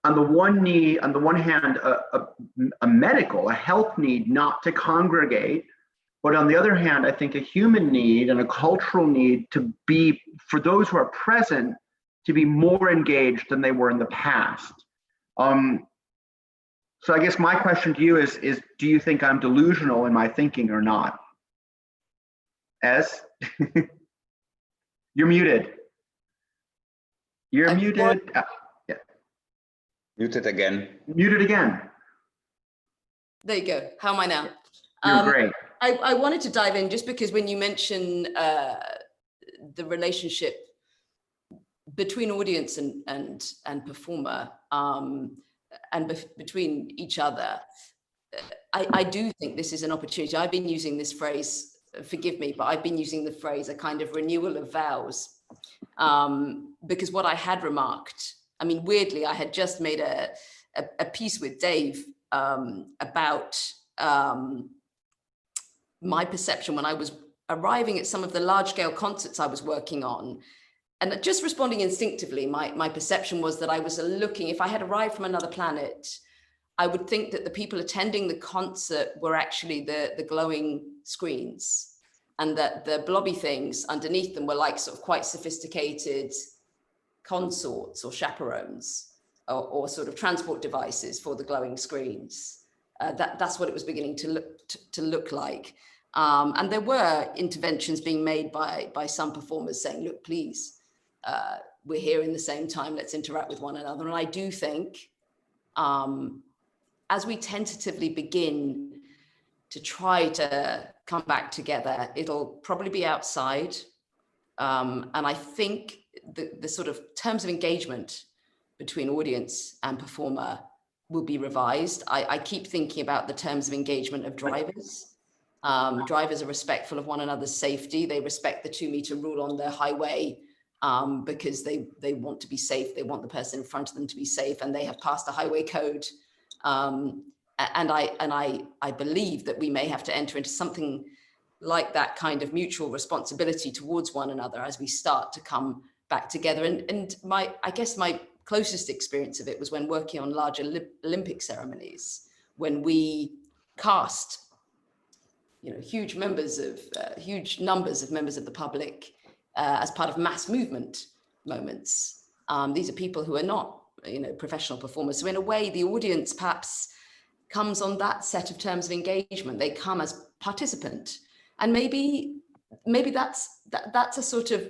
on the one hand, a health need not to congregate, but on the other hand, I think a human need and a cultural need to be, for those who are present, to be more engaged than they were in the past. So I guess my question to you is do you think I'm delusional in my thinking or not? You're muted. You're muted. Muted again. Muted again. There you go. How am I now? You're great. I wanted to dive in just because when you mention the relationship between audience and performer and between each other, I do think this is an opportunity. I've been using this phrase, forgive me, but I've been using the phrase a kind of renewal of vows, because what I had remarked, I mean, weirdly, I had just made a piece with Dave about my perception when I was arriving at some of the large-scale concerts I was working on. And just responding instinctively, my perception was that I was looking, if I had arrived from another planet, I would think that the people attending the concert were actually the glowing screens, and that the blobby things underneath them were like sort of quite sophisticated consorts or chaperones or sort of transport devices for the glowing screens. That's what it was beginning to look like. And there were interventions being made by some performers saying, look, please, we're here in the same time, let's interact with one another. And I do think as we tentatively begin to try to come back together, it'll probably be outside. And I think the sort of terms of engagement between audience and performer will be revised. I keep thinking about the terms of engagement of drivers. Drivers are respectful of one another's safety. They respect the 2-meter rule on the highway because they want to be safe. They want the person in front of them to be safe, and they have passed a highway code. And I believe that we may have to enter into something like that kind of mutual responsibility towards one another as we start to come back together. And I guess my closest experience of it was when working on larger Olympic ceremonies, when we cast huge numbers of members of the public as part of mass movement moments. These are people who are not professional performers. So in a way, the audience perhaps comes on that set of terms of engagement. They come as participant, and maybe that's a sort of,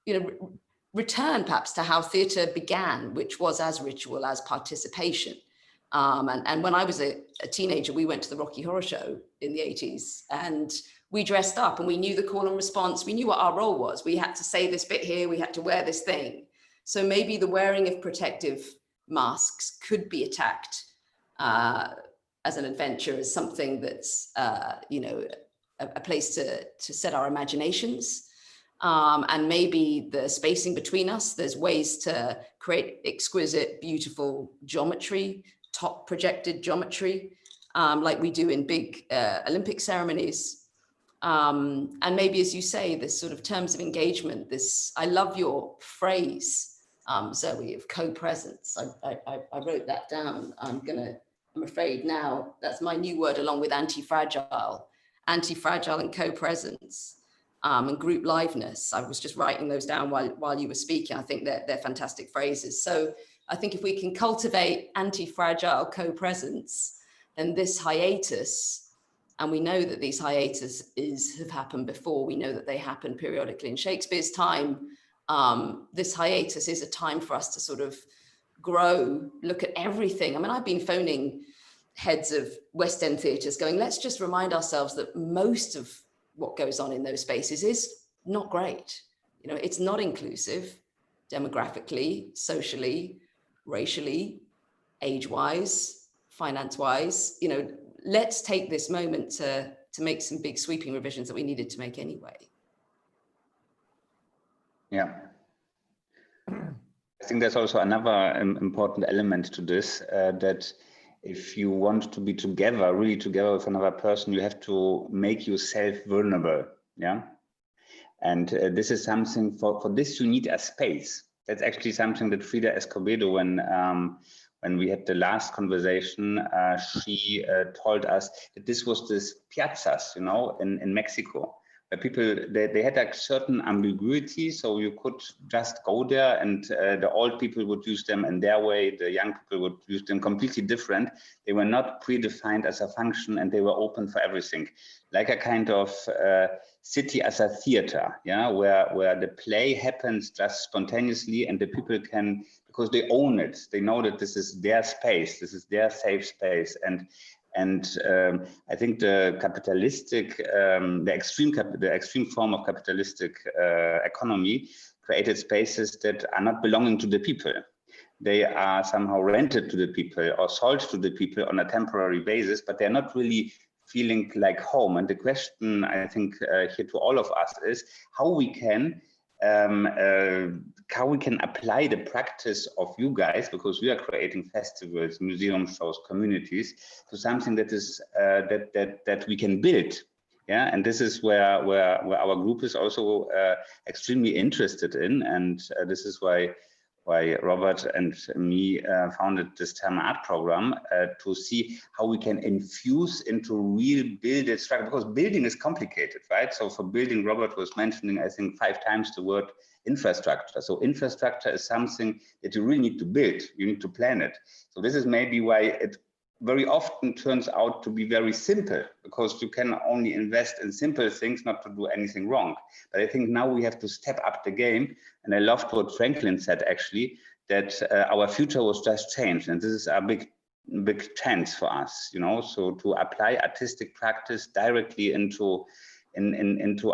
you know, return perhaps to how theatre began, which was as ritual as participation. And when I was a teenager, we went to the Rocky Horror Show in the 80s, and we dressed up and we knew the call and response. We knew what our role was. We had to say this bit here, we had to wear this thing. So maybe the wearing of protective masks could be attacked as an adventure, as something that's, you know, a place to set our imaginations. And maybe the spacing between us, there's ways to create exquisite, beautiful geometry, top projected geometry, like we do in big Olympic ceremonies. And maybe, as you say, this sort of terms of engagement, this, I love your phrase, Zoe, of co-presence. I wrote that down. I'm afraid now that's my new word, along with anti-fragile and co-presence, and group liveness. I was just writing those down while you were speaking. I think they're fantastic phrases. So I think if we can cultivate anti-fragile co-presence, then this hiatus, and we know that these hiatuses have happened before. We know that they happen periodically in Shakespeare's time. This hiatus is a time for us to sort of grow, look at everything. I mean, I've been phoning heads of West End theatres going, let's just remind ourselves that most of what goes on in those spaces is not great. You know, it's not inclusive demographically, socially, racially, age-wise, finance-wise. You know, let's take this moment to make some big sweeping revisions that we needed to make anyway. Yeah. I think there's also another important element to this, that if you want to be together, really together with another person, you have to make yourself vulnerable. Yeah. And this is something, for this you need a space. That's actually something that Frida Escobedo, when we had the last conversation, she told us that this was this piazzas, you know, in Mexico, where people, they had a certain ambiguity, so you could just go there, and the old people would use them in their way, the young people would use them completely different. They were not predefined as a function, and they were open for everything, like a kind of city as a theater, yeah, where the play happens just spontaneously, and the people can, because they own it, they know that this is their space, this is their safe space. And I think the capitalistic, the extreme form of capitalistic economy created spaces that are not belonging to the people. They are somehow rented to the people or sold to the people on a temporary basis, but they're not really feeling like home. And the question, I think, here to all of us is how we can apply the practice of you guys, because we are creating festivals, museum shows, communities, to something that is that we can build. Yeah, and this is where our group is also extremely interested in, and this is why Robert and me founded this Therme Art program, to see how we can infuse into real builded structure, because building is complicated, right? So for building, Robert was mentioning, I think, 5 times the word infrastructure. So infrastructure is something that you really need to build, you need to plan it. So this is maybe why it very often turns out to be very simple, because you can only invest in simple things, not to do anything wrong. But I think now we have to step up the game. And I loved what Franklin said, actually, that our future was just changed. And this is a big chance for us, you know, so to apply artistic practice directly into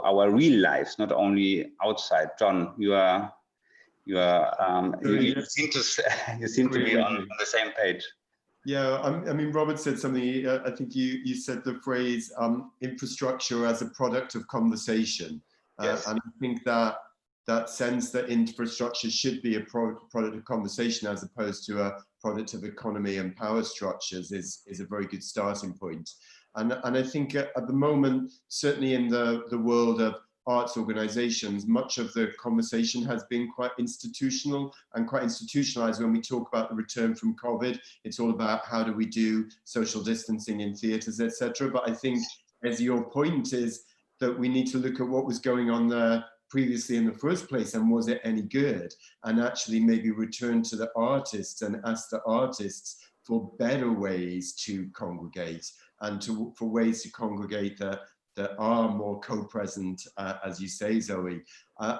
our real lives, not only outside. John, you seem to be on the same page. Yeah, I mean, Robert said something, I think you said the phrase infrastructure as a product of conversation. Yes. And I think that sense that infrastructure should be a product of conversation as opposed to a product of economy and power structures is a very good starting point. And I think at the moment, certainly in the world of arts organizations, much of the conversation has been quite institutional and quite institutionalized. When we talk about the return from COVID, it's all about how do we do social distancing in theaters, etc. But I think, as your point is, that we need to look at what was going on there previously in the first place, and was it any good? And actually maybe return to the artists and ask the artists for better ways to congregate and for ways to congregate that are more co-present, as you say, Zoe.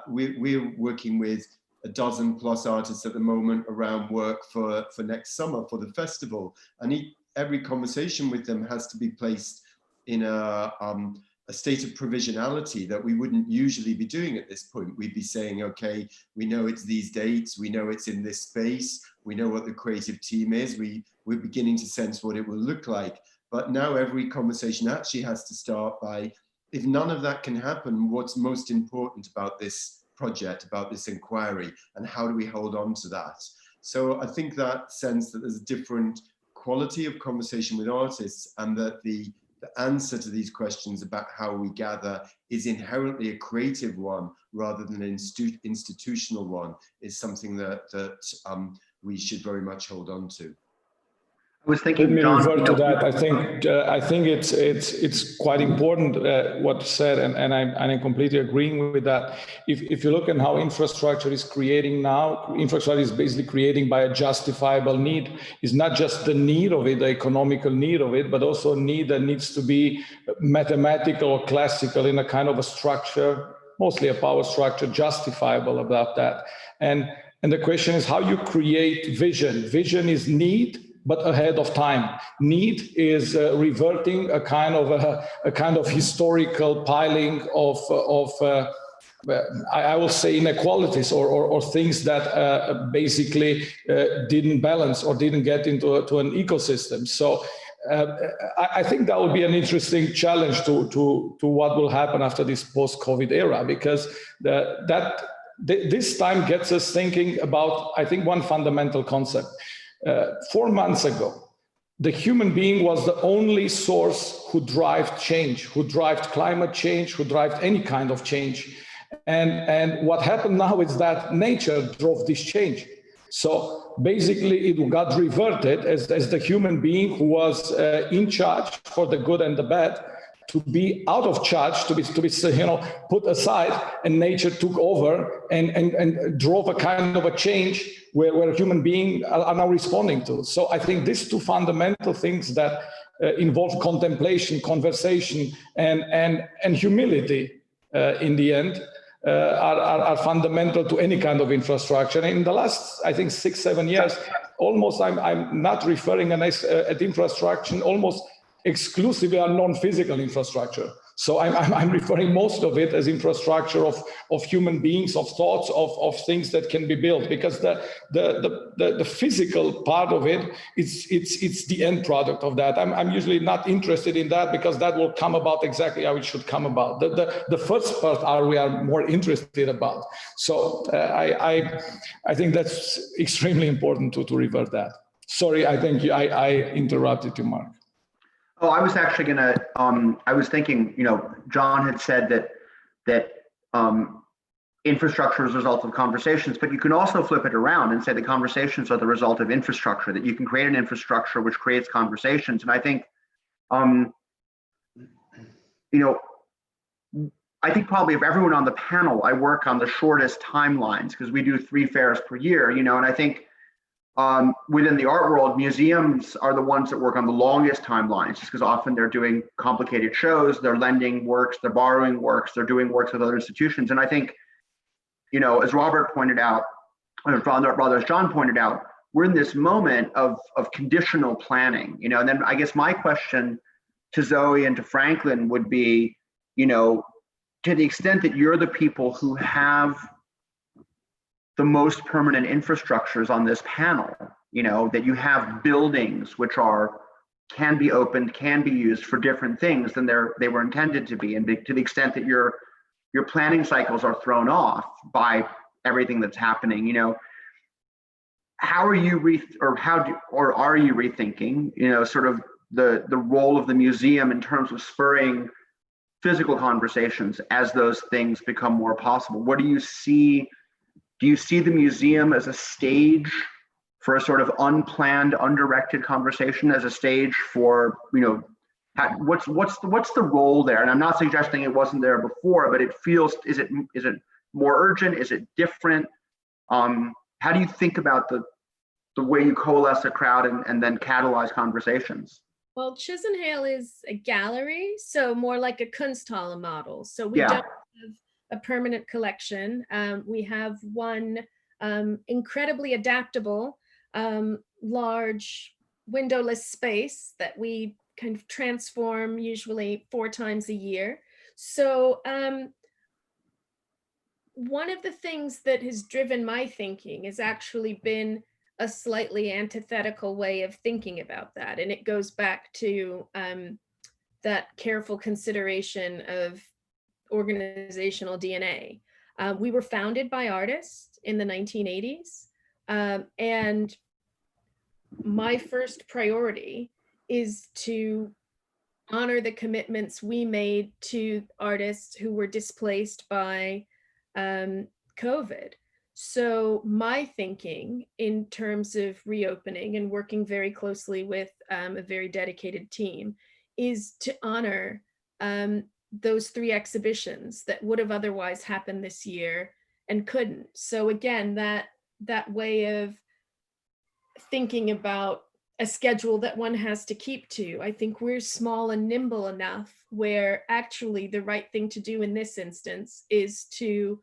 We're working with a dozen plus artists at the moment around work for next summer for the festival, and every conversation with them has to be placed in a state of provisionality that we wouldn't usually be doing at this point. We'd be saying, okay, we know it's these dates, we know it's in this space, we know what the creative team is, we're beginning to sense what it will look like. But now every conversation actually has to start by, if none of that can happen, what's most important about this project, about this inquiry, and how do we hold on to that? So I think that sense that there's a different quality of conversation with artists, and that the answer to these questions about how we gather is inherently a creative one rather than an institutional one, is something that we should very much hold on to. I was thinking, Let me John, revert to that. I think it's quite important what you said, and I'm completely agreeing with that. If you look at how infrastructure is creating now, infrastructure is basically creating by a justifiable need. It's not just the need of it, the economical need of it, but also a need that needs to be mathematical or classical in a kind of a structure, mostly a power structure, justifiable about that. And the question is how you create vision. Vision is need, but ahead of time. Need is reverting a kind of historical piling of I will say inequalities or things that basically didn't balance or didn't get into an ecosystem. So I think that will be an interesting challenge to what will happen after this post-COVID era, because this time gets us thinking about, I think, one fundamental concept. 4 months ago, the human being was the only source who drove change, who drove climate change, who drove any kind of change. And what happened now is that nature drove this change. So basically it got reverted as the human being who was in charge for the good and the bad to be out of charge, to be put aside, and nature took over and drove a kind of a change where human beings are now responding to. So I think these two fundamental things that involve contemplation, conversation, and humility in the end are fundamental to any kind of infrastructure. And in the last, I think, 6-7 years, almost I'm not referring at infrastructure almost exclusively on non-physical infrastructure. So I'm referring most of it as infrastructure of human beings, of thoughts, of things that can be built, because the physical part of it, it's the end product of that. I'm usually not interested in that, because that will come about exactly how it should come about. The first part we are more interested about. So I think that's extremely important to revert that. Sorry, I think I interrupted you, Marc. Oh, I was actually gonna. I was thinking. John had said that infrastructure is a result of conversations, but you can also flip it around and say the conversations are the result of infrastructure. That you can create an infrastructure which creates conversations. And I think, I think probably of everyone on the panel, I work on the shortest timelines because we do 3 fairs per year. And I think. Within the art world, museums are the ones that work on the longest timelines, just because often they're doing complicated shows, they're lending works, they're borrowing works, they're doing works with other institutions. And I think, as Robert pointed out, or rather as John pointed out, we're in this moment of conditional planning, and then I guess my question to Zoe and to Franklin would be, to the extent that you're the people who have the most permanent infrastructures on this panel, that you have buildings which can be opened, can be used for different things than they were intended to be. And to the extent that your planning cycles are thrown off by everything that's happening, how are you are you rethinking, sort of the role of the museum in terms of spurring physical conversations as those things become more possible? What do you see? Do you see the museum as a stage for a sort of unplanned, undirected conversation, as a stage for, what's the role there? And I'm not suggesting it wasn't there before, but it feels, is it more urgent? Is it different? How do you think about the way you coalesce a crowd and then catalyze conversations? Well, Chisenhale is a gallery, so more like a Kunsthalle model. So we Yeah. don't have a permanent collection. We have one incredibly adaptable, large windowless space that we kind of transform usually 4 times a year. So one of the things that has driven my thinking has actually been a slightly antithetical way of thinking about that. And it goes back to that careful consideration of organizational DNA. We were founded by artists in the 1980s. And my first priority is to honor the commitments we made to artists who were displaced by COVID. So my thinking in terms of reopening and working very closely with a very dedicated team is to honor those 3 exhibitions that would have otherwise happened this year and couldn't. So again, that way of thinking about a schedule that one has to keep to, I think we're small and nimble enough where actually the right thing to do in this instance is to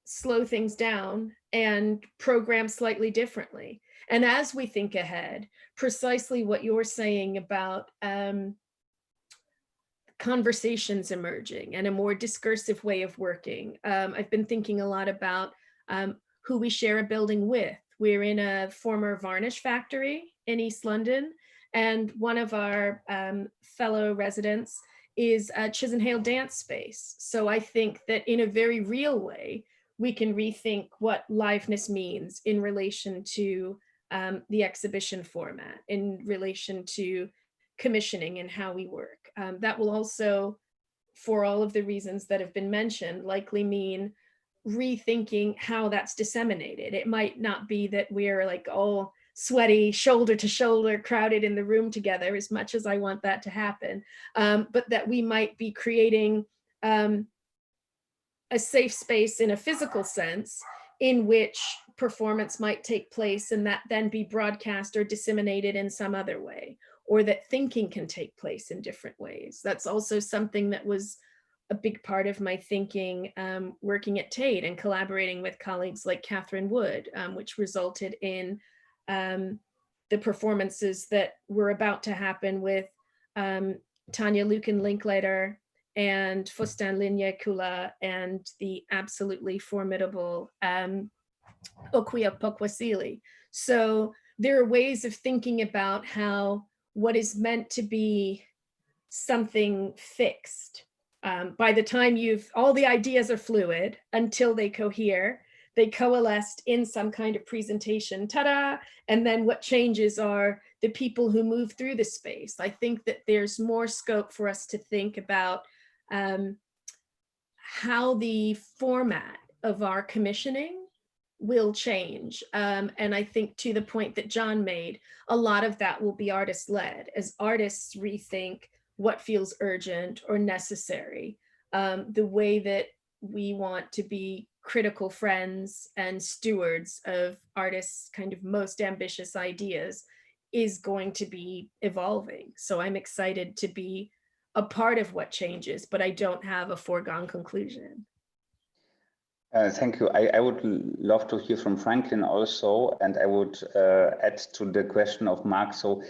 slow things down and program slightly differently. And as we think ahead, precisely what you're saying about conversations emerging and a more discursive way of working. I've been thinking a lot about who we share a building with. We're in a former varnish factory in East London, and one of our fellow residents is a Chisenhale dance space. So I think that in a very real way, we can rethink what liveness means in relation to the exhibition format, in relation to commissioning and how we work. That will also, for all of the reasons that have been mentioned, likely mean rethinking how that's disseminated. It might not be that we're like all sweaty, shoulder to shoulder, crowded in the room together, as much as I want that to happen, but that we might be creating a safe space in a physical sense in which performance might take place and that then be broadcast or disseminated in some other way, or that thinking can take place in different ways. That's also something that was a big part of my thinking working at Tate and collaborating with colleagues like Catherine Wood, which resulted in the performances that were about to happen with Tanya Luken-Linklater and Fustan Linya-Kula and the absolutely formidable Okwia Pokwasili. So there are ways of thinking about how what is meant to be something fixed, by the time all the ideas are fluid until they cohere, they coalesced in some kind of presentation, ta-da, and then what changes are the people who move through the space. I think that there's more scope for us to think about how the format of our commissioning will change. And I think to the point that John made, a lot of that will be artist-led as artists rethink what feels urgent or necessary. The way that we want to be critical friends and stewards of artists' kind of most ambitious ideas is going to be evolving. So I'm excited to be a part of what changes, but I don't have a foregone conclusion. Thank you. I would love to hear from Franklin also, and I would add to the question of Marc. So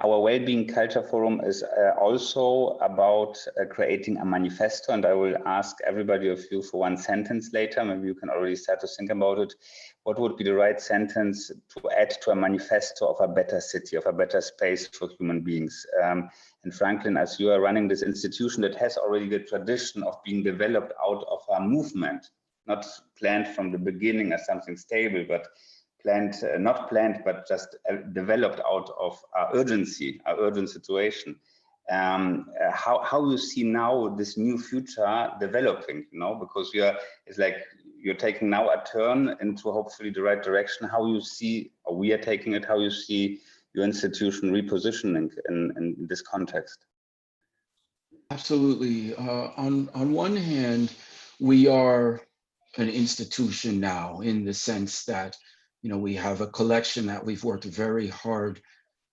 our Wellbeing Culture Forum is also about creating a manifesto, and I will ask everybody of you for one sentence later. Maybe you can already start to think about it. What would be the right sentence to add to a manifesto of a better city, of a better space for human beings? And Franklin, as you are running this institution that has already the tradition of being developed out of a movement, not planned from the beginning as something stable, but not planned, but just developed out of urgency, an urgent situation. How you see now this new future developing, because it's like you're taking now a turn into hopefully the right direction. How you see, or we are taking it, how you see your institution repositioning in this context? Absolutely. On one hand, we are an institution now in the sense that You know, we have a collection that we've worked very hard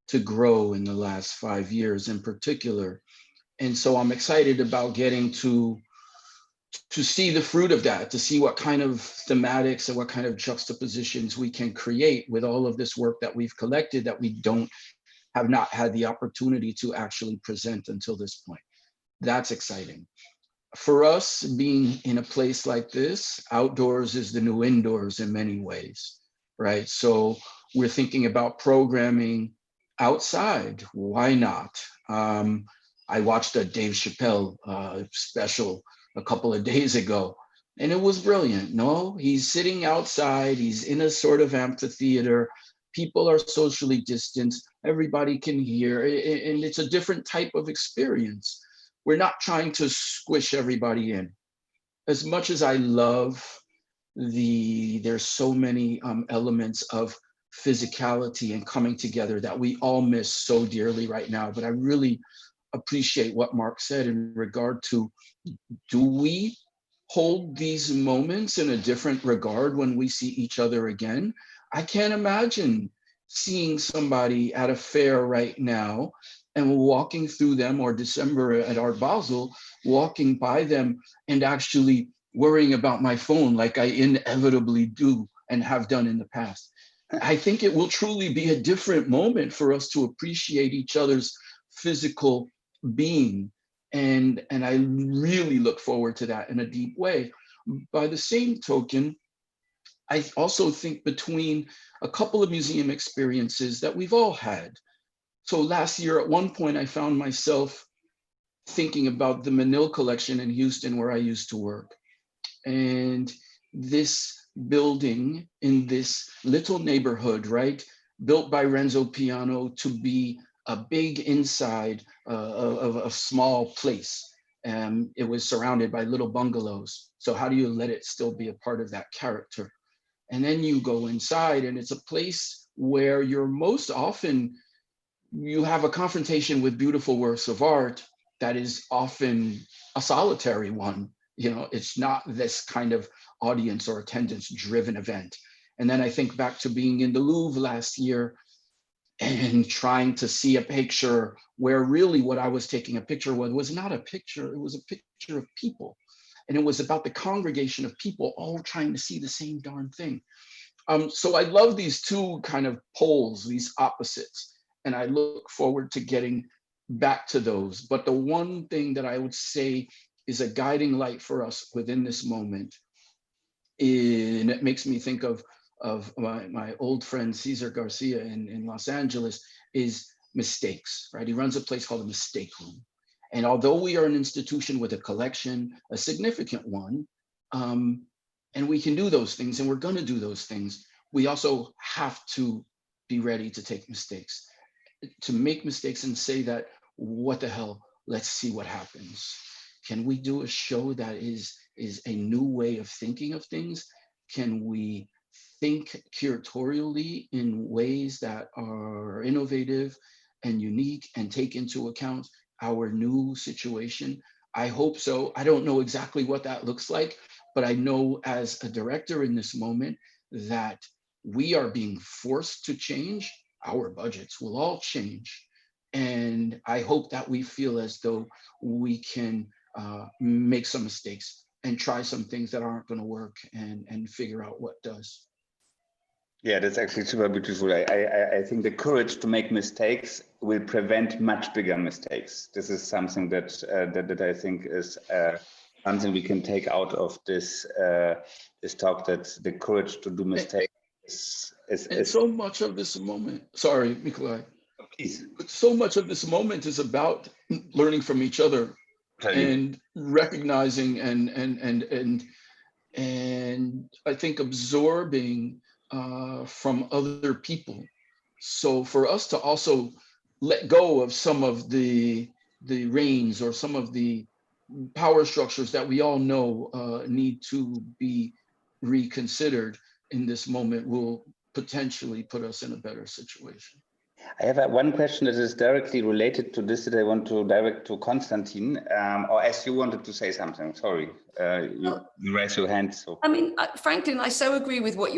to grow in the last 5 years in particular. And so I'm excited about getting to see the fruit of that, to see what kind of thematics and what kind of juxtapositions we can create with all of this work that we've collected that we have not had the opportunity to actually present until this point. That's exciting. For us, being in a place like this, outdoors is the new indoors in many ways, right? So we're thinking about programming outside. Why not? I watched a Dave Chappelle special a couple of days ago, and it was brilliant. No, he's sitting outside, he's in a sort of amphitheater, people are socially distanced, everybody can hear, and it's a different type of experience. We're not trying to squish everybody in. As much as I love there's so many elements of physicality and coming together that we all miss so dearly right now, but I really appreciate what Marc said in regard to, do we hold these moments in a different regard when we see each other again? I can't imagine seeing somebody at a fair right now and walking through them, or December at Art Basel, walking by them and actually worrying about my phone like I inevitably do and have done in the past. I think it will truly be a different moment for us to appreciate each other's physical being. And I really look forward to that in a deep way. By the same token, I also think between a couple of museum experiences that we've all had. So last year, at one point, I found myself thinking about the Manil collection in Houston, where I used to work. And this building in this little neighborhood, right, built by Renzo Piano to be a big inside of a small place. It was surrounded by little bungalows. So how do you let it still be a part of that character? And then you go inside, and it's a place where you're most often, you have a confrontation with beautiful works of art that is often a solitary one. You know, it's not this kind of audience or attendance driven event. And then I think back to being in the Louvre last year and trying to see a picture where really what I was taking a picture with was not a picture, it was a picture of people. And it was about the congregation of people all trying to see the same darn thing. So I love these two kind of poles, these opposites, and I look forward to getting back to those. But the one thing that I would say is a guiding light for us within this moment, and it makes me think of my old friend Cesar Garcia in Los Angeles, is mistakes, right? He runs a place called the Mistake Room. And although we are an institution with a collection, a significant one, and we can do those things, and we're going to do those things, we also have to be ready to take mistakes, to make mistakes and say that, what the hell, let's see what happens. Can we do a show that is a new way of thinking of things? Can we think curatorially in ways that are innovative and unique and take into account our new situation? I hope so. I don't know exactly what that looks like, but I know as a director in this moment that we are being forced to change. Our budgets will all change. And I hope that we feel as though we can make some mistakes and try some things that aren't going to work and figure out what does. Yeah, that's actually super beautiful. I think the courage to make mistakes will prevent much bigger mistakes. This is something that I think is something we can take out of this talk, that the courage to do mistakes is so much of this moment. Sorry, Mikolaj. Please. So much of this moment is about learning from each other and recognizing and I think absorbing from other people. So for us to also let go of some of the reins or some of the power structures that we all know need to be reconsidered in this moment will potentially put us in a better situation. I have one question that is directly related to this that I want to direct to Constantin, or as you wanted to say something. Sorry, you raised your hand. So I mean, Franklin, I so agree with what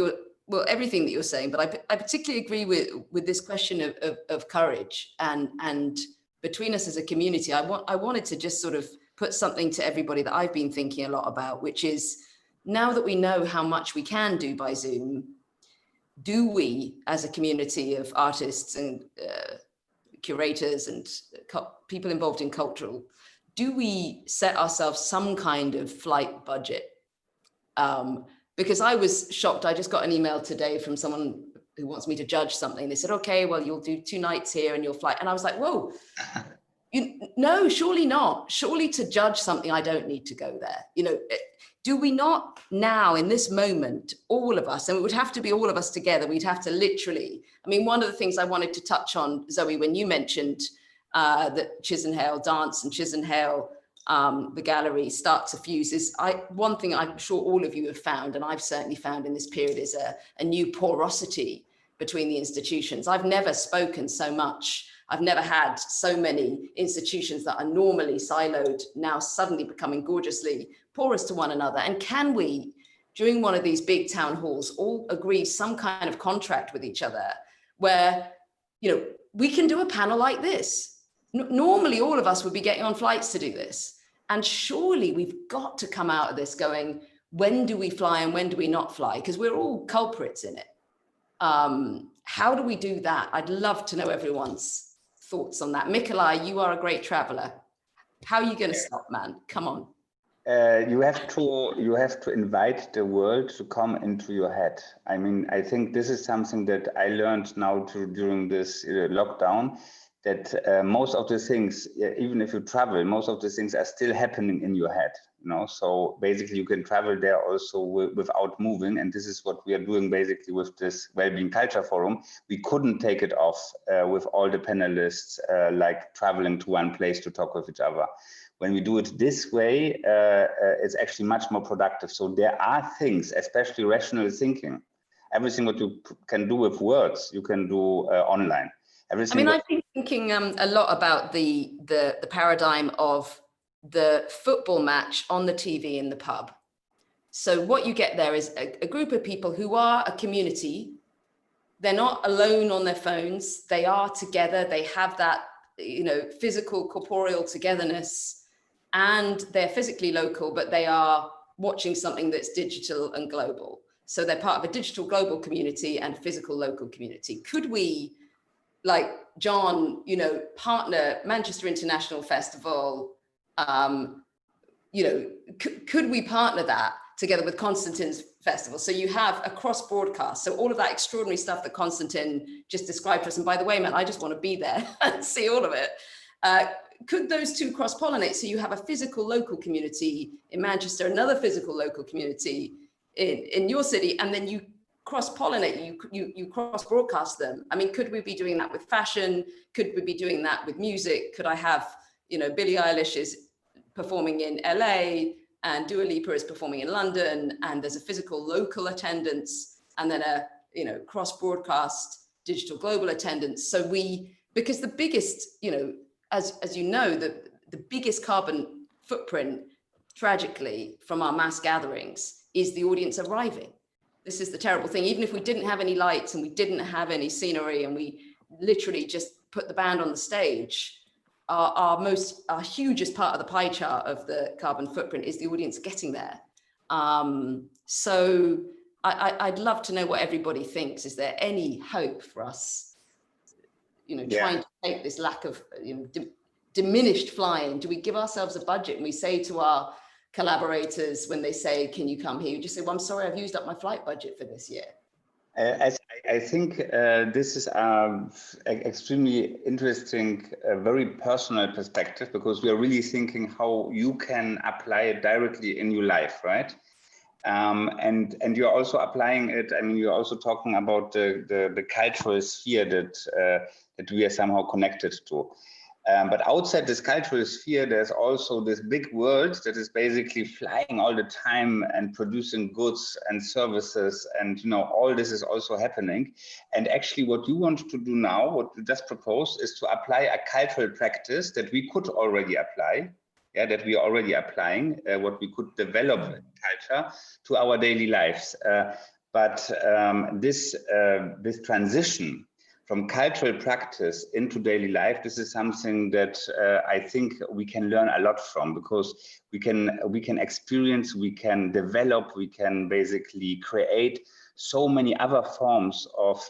well, everything that you're saying, but I particularly agree with this question of courage, and between us as a community, I wanted to just sort of put something to everybody that I've been thinking a lot about, which is, now that we know how much we can do by Zoom, do we, as a community of artists and curators and people involved in cultural, do we set ourselves some kind of flight budget? Because I was shocked. I just got an email today from someone who wants me to judge something. They said, okay, well, you'll do 2 nights here and you'll fly. And I was like, whoa, no, surely not. Surely to judge something, I don't need to go there. You know, do we not now, in this moment, all of us, and it would have to be all of us together, we'd have to literally, I mean, one of the things I wanted to touch on, Zoe, when you mentioned that Chisenhale dance and Chisenhale, the gallery start to fuse, is one thing I'm sure all of you have found, and I've certainly found in this period, is a new porosity between the institutions. I've never spoken so much. I've never had so many institutions that are normally siloed now suddenly becoming gorgeously porous to one another. And can we, during one of these big town halls, all agree some kind of contract with each other where, you know, we can do a panel like this. Normally, all of us would be getting on flights to do this. And surely we've got to come out of this going, when do we fly and when do we not fly? Because we're all culprits in it. How do we do that? I'd love to know everyone's thoughts on that. Mikolaj, you are a great traveler. How are you going to stop, man? Come on. You have to invite the world to come into your head. I mean, I think this is something that I learned now during this lockdown, that most of the things, even if you travel, most of the things are still happening in your head, you know. So basically you can travel there also without moving. And this is what we are doing basically with this Wellbeing Culture Forum. We couldn't take it off with all the panelists, like traveling to one place to talk with each other. When we do it this way, it's actually much more productive. So there are things, especially rational thinking, everything what you can do with words, you can do online. Everything. I mean, I've been thinking a lot about the paradigm of the football match on the TV in the pub. So what you get there is a group of people who are a community. They're not alone on their phones. They are together. They have that, you know, physical, corporeal togetherness, and they're physically local, but they are watching something that's digital and global. So they're part of a digital global community and physical local community. Could we, like John, you know, partner Manchester International Festival, you know, could we partner that together with Constantin's festival? So you have a cross broadcast. So all of that extraordinary stuff that Constantin just described to us. And by the way, man, I just want to be there and see all of it. Could those two cross pollinate? So you have a physical local community in Manchester, another physical local community in your city, and then you cross-pollinate, you cross-broadcast them. I mean, could we be doing that with fashion? Could we be doing that with music? Could I have, you know, Billie Eilish is performing in LA and Dua Lipa is performing in London, and there's a physical local attendance and then a, you know, cross-broadcast digital global attendance. So because the biggest, you know, as you know, the biggest carbon footprint, tragically, from our mass gatherings is the audience arriving. This is the terrible thing. Even if we didn't have any lights and we didn't have any scenery and we literally just put the band on the stage, our hugest part of the pie chart of the carbon footprint is the audience getting there. So I'd love to know what everybody thinks. Is there any hope for us, you know, trying to take this lack of, you know, diminished flying? Do we give ourselves a budget and we say to our collaborators, when they say, can you come here, you just say, well, I'm sorry, I've used up my flight budget for this year? I think this is an extremely interesting, very personal perspective, because we are really thinking how you can apply it directly in your life, right? And you're also applying it. I mean, you're also talking about the cultural sphere that we are somehow connected to. But outside this cultural sphere, there's also this big world that is basically flying all the time and producing goods and services. And, you know, all this is also happening. And actually what you want to do now, what you just proposed, is to apply a cultural practice that we could already apply. Yeah, that we are already applying, what we could develop in culture to our daily lives. But this transition from cultural practice into daily life, this is something that I think we can learn a lot from, because we can experience, we can develop, we can basically create so many other forms of,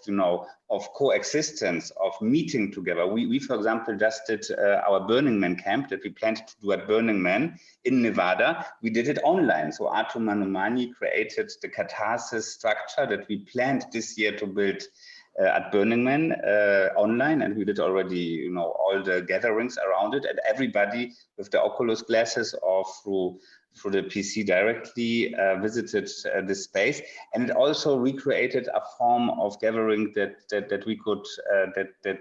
of coexistence, of meeting together. We for example, just did our Burning Man camp that we planned to do at Burning Man in Nevada. We did it online. So Artu Manumani created the catharsis structure that we planned this year to build at Burning Man online, and we did already, all the gatherings around it, and everybody with the Oculus glasses or through the PC directly visited this space, and it also recreated a form of gathering that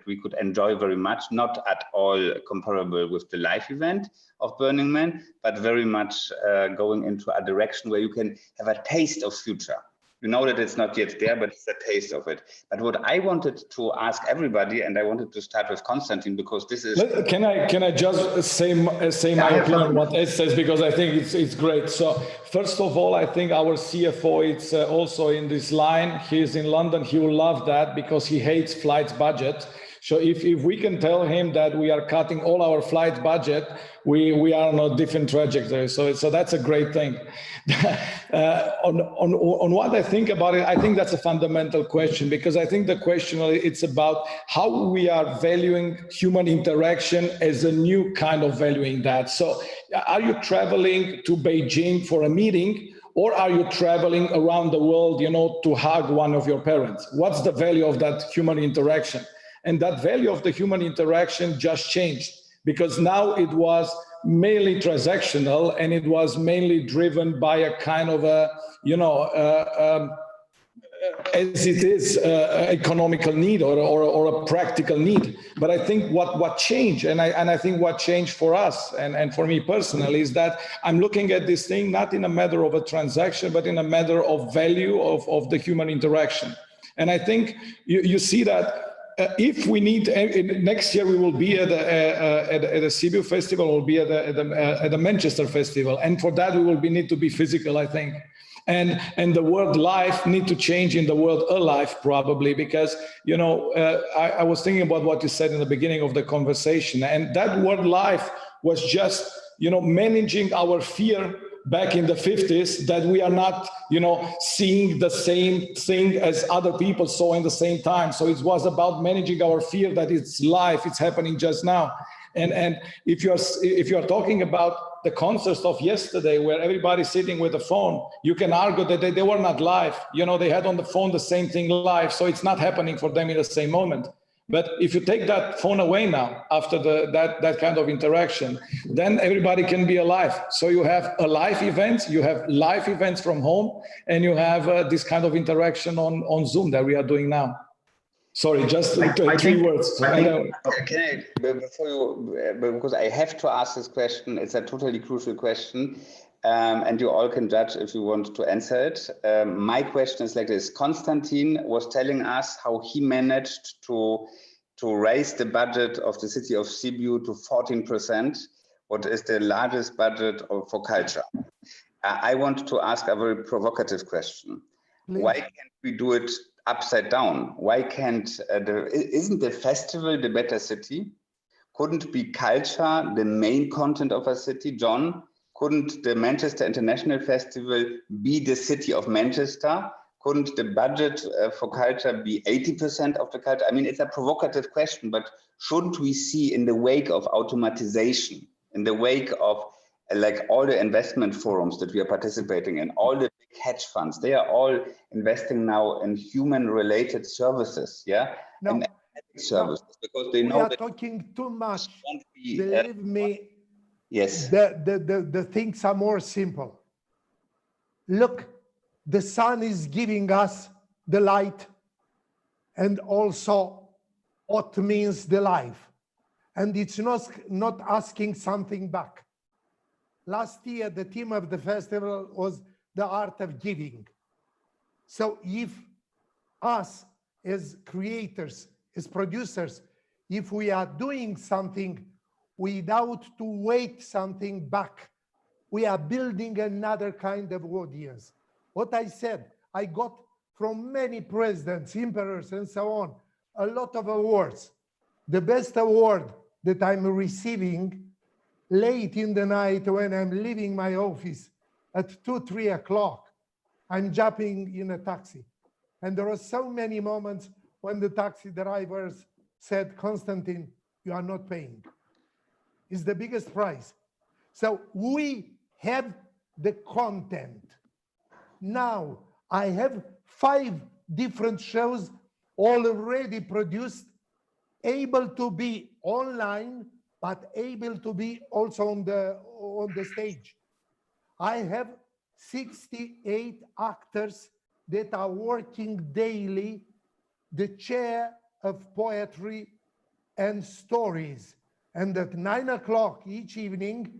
we could enjoy very much, not at all comparable with the live event of Burning Man, but very much going into a direction where you can have a taste of future. You know that it's not yet there, but it's a taste of it. But what I wanted to ask everybody, and I wanted to start with Constantin, because this is... Can I just say my opinion on what Ed says, because I think it's great. So first of all, I think our CFO is also in this line. He's in London. He will love that because he hates flights budget. So if we can tell him that we are cutting all our flight budget, we are on a different trajectory. So that's a great thing. On what I think about it, I think that's a fundamental question, because I think the question, it's about how we are valuing human interaction as a new kind of valuing that. So are you traveling to Beijing for a meeting, or are you traveling around the world, to hug one of your parents? What's the value of that human interaction? And that value of the human interaction just changed, because now it was mainly transactional, and it was mainly driven by a kind of a, as it is, economical need or a practical need. But I think what changed, and I think what changed for us and for me personally, is that I'm looking at this thing not in a matter of a transaction, but in a matter of value of the human interaction. And I think you see that. If we need, next year we will be at the Sibiu festival, we'll be at the Manchester festival, and for that we will need to be physical, I think, and the word life need to change in the word alive, probably, because I was thinking about what you said in the beginning of the conversation, and that word life was just managing our fear back in the 50s, that we are not, seeing the same thing as other people saw in the same time. So it was about managing our fear that it's life, it's happening just now. And if you are talking about the concerts of yesterday, where everybody's sitting with a phone, you can argue that they were not live. They had on the phone the same thing live, so it's not happening for them in the same moment. But if you take that phone away now, after that kind of interaction, then everybody can be alive. So you have a live event, you have live events from home, and you have this kind of interaction on Zoom that we are doing now. Sorry, just three words. Because I have to ask this question, it's a totally crucial question. And you all can judge if you want to answer it. My question is like this. Constantin was telling us how he managed to raise the budget of the city of Sibiu to 14%, what is the largest budget for culture. I want to ask a very provocative question. Please. Why can't we do it upside down? Why can't, isn't the festival the better city? Couldn't be culture the main content of a city, John? Couldn't the Manchester International Festival be the city of Manchester? Couldn't the budget for culture be 80% of the culture? I mean, it's a provocative question, but shouldn't we see, in the wake of automatization, in the wake of like all the investment forums that we are participating in, all the big hedge funds, they are all investing now in human-related services, yeah? No, in services, because they know we are that talking too much. Believe me. Yes. The things are more simple. Look, the sun is giving us the light, and also what means the life. And it's not asking something back. Last year, the theme of the festival was the art of giving. So if us as creators, as producers, if we are doing something without to wait something back, we are building another kind of audience. What I said, I got from many presidents, emperors, and so on, a lot of awards. The best award that I'm receiving late in the night when I'm leaving my office at 2, 3 o'clock, I'm jumping in a taxi. And there are so many moments when the taxi drivers said, Constantin, you are not paying. It's the biggest prize. So we have the content. Now I have 5 different shows already produced, able to be online, but able to be also on the stage. I have 68 actors that are working daily, the chair of poetry and stories. And at 9 o'clock each evening,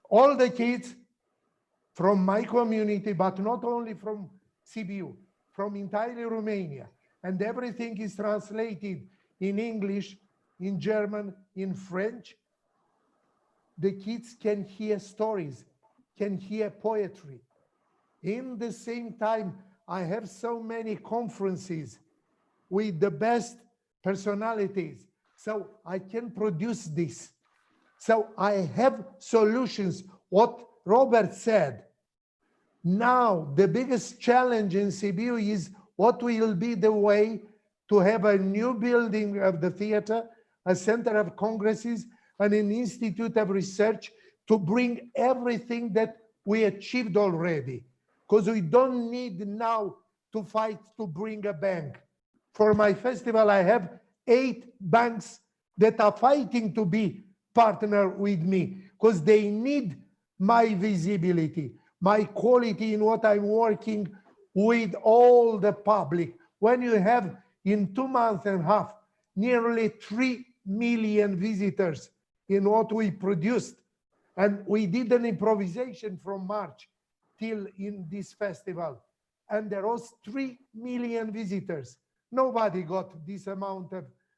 all the kids from my community, but not only from Sibiu, from entirely Romania, and everything is translated in English, in German, in French. The kids can hear stories, can hear poetry. In the same time, I have so many conferences with the best personalities, so I can produce this. So I have solutions. What Robert said, now the biggest challenge in Sibiu is what will be the way to have a new building of the theater, a center of congresses, and an institute of research to bring everything that we achieved already. Because we don't need now to fight to bring a bank. For my festival, I have 8 banks that are fighting to be partner with me because they need my visibility, my quality in what I'm working with all the public. When you have in 2 months and a half, nearly 3 million visitors in what we produced. And we did an improvisation from March till in this festival. And there was 3 million visitors. Nobody got this amount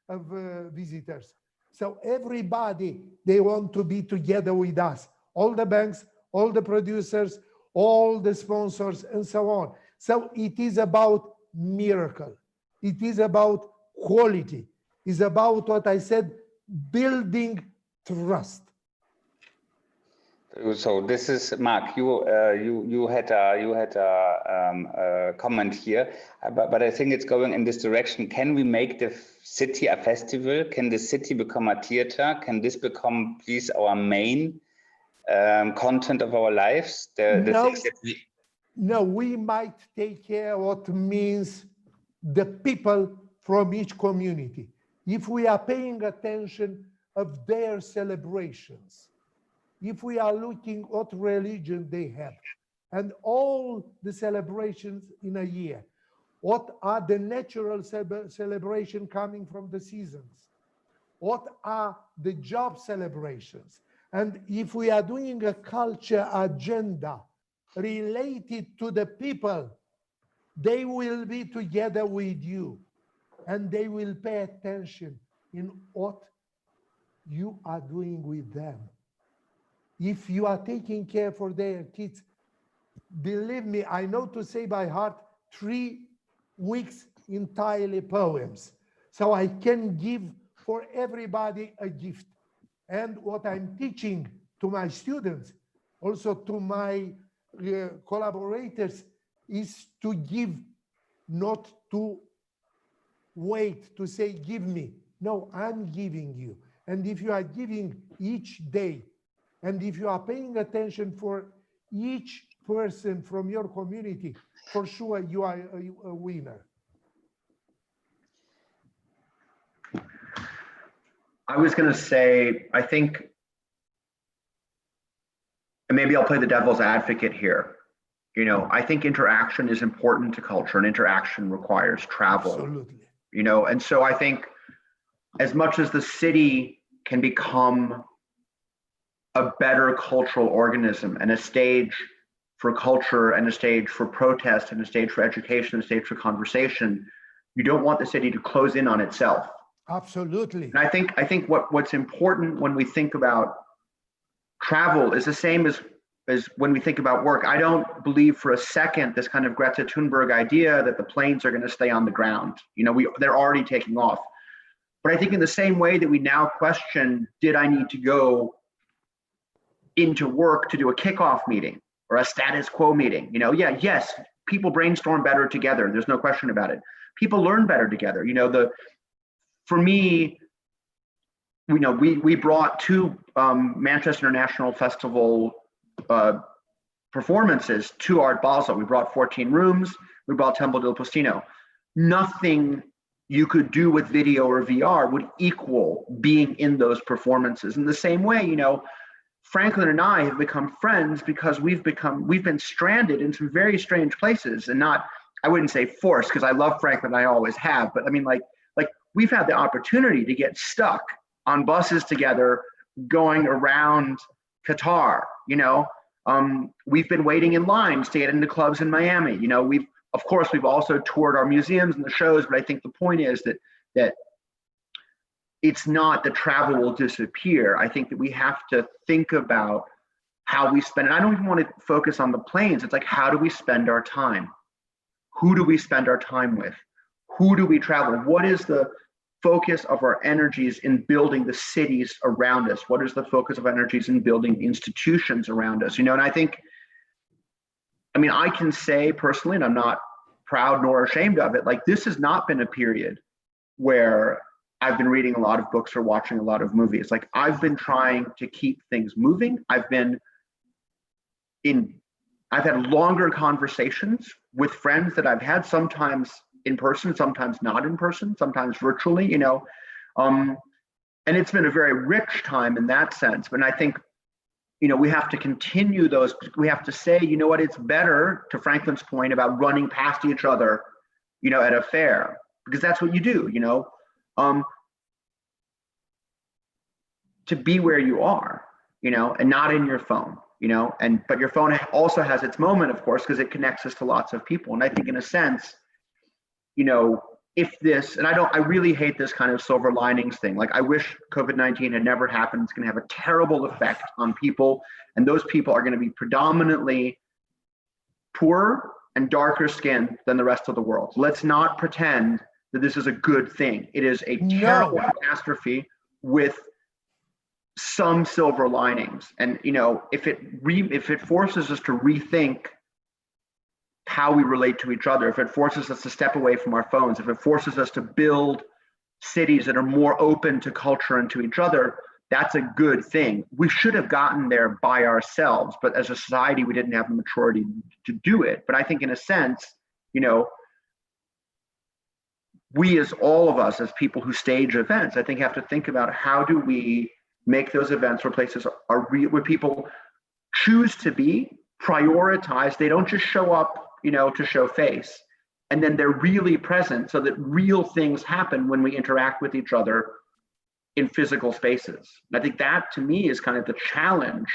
of visitors. So everybody, they want to be together with us. All the banks, all the producers, all the sponsors, and so on. So it is about miracle. It is about quality. It's about what I said, building trust. So this is Marc. You had a comment here, but I think it's going in this direction. Can we make the city a festival? Can the city become a theater? Can this become, please, our main content of our lives? No, we might take care of what means the people from each community. If we are paying attention of their celebrations, if we are looking what religion they have, and all the celebrations in a year, what are the natural celebrations coming from the seasons? What are the job celebrations? And if we are doing a culture agenda related to the people, they will be together with you and they will pay attention in what you are doing with them. If you are taking care for their kids, believe me, I know to say by heart 3 weeks entirely poems. So I can give for everybody a gift. And what I'm teaching to my students, also to my collaborators, is to give, not to wait to say, give me. No, I'm giving you. And if you are giving each day, and if you are paying attention for each person from your community, for sure you are a winner. I was going to say, I think, and maybe I'll play the devil's advocate here. You know, I think interaction is important to culture, and interaction requires travel. Absolutely. You know, and so I think as much as the city can become a better cultural organism and a stage for culture and a stage for protest and a stage for education and a stage for conversation, you don't want the city to close in on itself. Absolutely. And I think what's important when we think about travel is the same as is when we think about work, I don't believe for a second this kind of Greta Thunberg idea that the planes are going to stay on the ground. They're already taking off. But I think in the same way that we now question, did I need to go into work to do a kickoff meeting or a status quo meeting? Yes, people brainstorm better together. There's no question about it. People learn better together. For me, we brought 2 Manchester International Festival performances to Art Basel. We brought 14 rooms. We brought Temple del Postino. Nothing you could do with video or VR would equal being in those performances. In the same way, Franklin and I have become friends because we've been stranded in some very strange places, and not, I wouldn't say forced, because I love Franklin, I always have, but I mean, like we've had the opportunity to get stuck on buses together going around Qatar. We've been waiting in lines to get into clubs in Miami. We've also toured our museums and the shows, but I think the point is that it's not that travel will disappear. I think that we have to think about how we spend it. I don't even want to focus on the planes. It's like, how do we spend our time? Who do we spend our time with? Who do we travel? What is the focus of our energies in building the cities around us? What is the focus of energies in building institutions around us? And I think, I can say personally, and I'm not proud nor ashamed of it, like, this has not been a period where I've been reading a lot of books or watching a lot of movies. Like, I've been trying to keep things moving. I've had longer conversations with friends that I've had, sometimes in person, sometimes not in person, sometimes virtually, and it's been a very rich time in that sense. But I think, we have to continue those. We have to say, it's better, to Franklin's point about running past each other, at a fair, because that's what you do, to be where you are, and not in your phone, but your phone also has its moment, of course, because it connects us to lots of people. And I think in a sense, if this, and I really hate this kind of silver linings thing. Like, I wish COVID-19 had never happened. It's going to have a terrible effect on people, and those people are going to be predominantly poorer and darker skinned than the rest of the world. Let's not pretend that this is a good thing. It is a terrible catastrophe with some silver linings. And if it forces us to rethink how we relate to each other, if it forces us to step away from our phones, if it forces us to build cities that are more open to culture and to each other, that's a good thing. We should have gotten there by ourselves, but as a society, we didn't have the maturity to do it. But I think in a sense, we, as all of us, as people who stage events, I think have to think about, how do we make those events where places are where people choose to be, prioritize. They don't just show up, to show face, and then they're really present, so that real things happen when we interact with each other in physical spaces. And I think that, to me, is kind of the challenge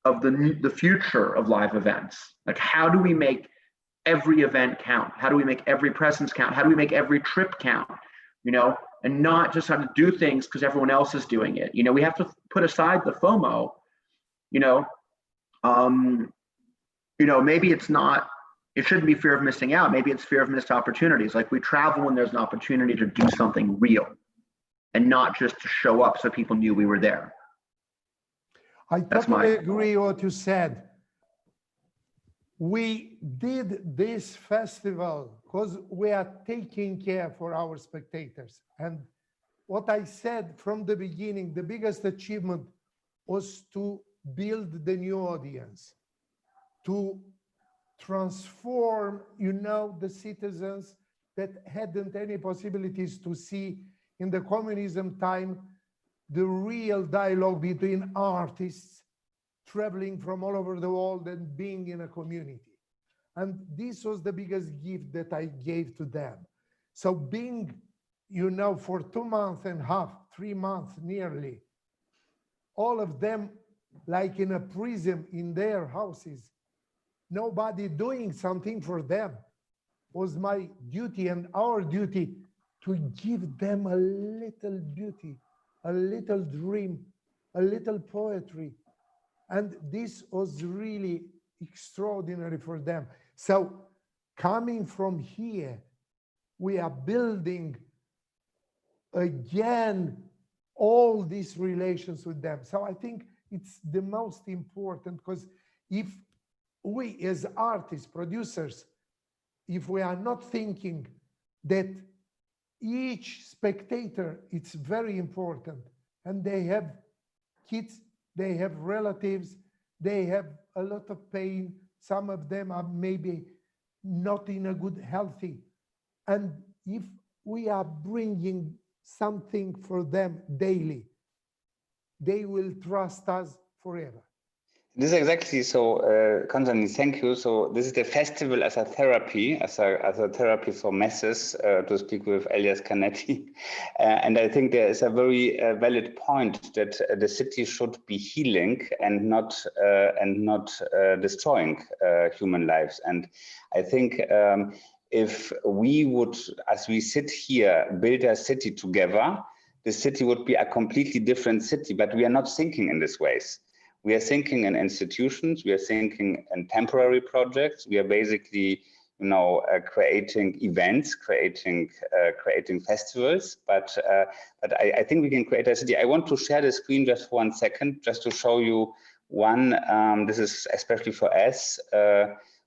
of the future of live events. Like, how do we make every event count? How do we make every presence count? How do we make every trip count? And not just how to do things because everyone else is doing it. We have to put aside the FOMO. Maybe it shouldn't be fear of missing out. Maybe it's fear of missed opportunities. Like, we travel when there's an opportunity to do something real, and not just to show up so people knew we were there. I totally agree what you said. We did this festival because we are taking care for our spectators. And what I said from the beginning, the biggest achievement was to build the new audience, to transform, the citizens that hadn't any possibilities to see in the communism time the real dialogue between artists traveling from all over the world and being in a community. And this was the biggest gift that I gave to them. So being, for 2.5 months, 3 months nearly, all of them like in a prison in their houses, nobody doing something for them, was my duty and our duty to give them a little beauty, a little dream, a little poetry, And this was really extraordinary for them. So coming from here, we are building again all these relations with them. So I think it's the most important, because if we as artists, producers, if we are not thinking that each spectator, it's very important, and they have kids, they have relatives, they have a lot of pain, some of them are maybe not in a good healthy, and if we are bringing something for them daily, they will trust us forever. This is exactly so, Constantin, thank you. So this is the festival as a therapy, as a therapy for masses, to speak with Elias Canetti. And I think there is a very valid point that the city should be healing and not destroying human lives. And I think if we would, as we sit here, build a city together, the city would be a completely different city, but we are not thinking in these ways. We are thinking in institutions, we are thinking in temporary projects, we are basically, creating events, creating festivals, but I think we can create a city. I want to share the screen just for 1 second, just to show you one, this is especially for us,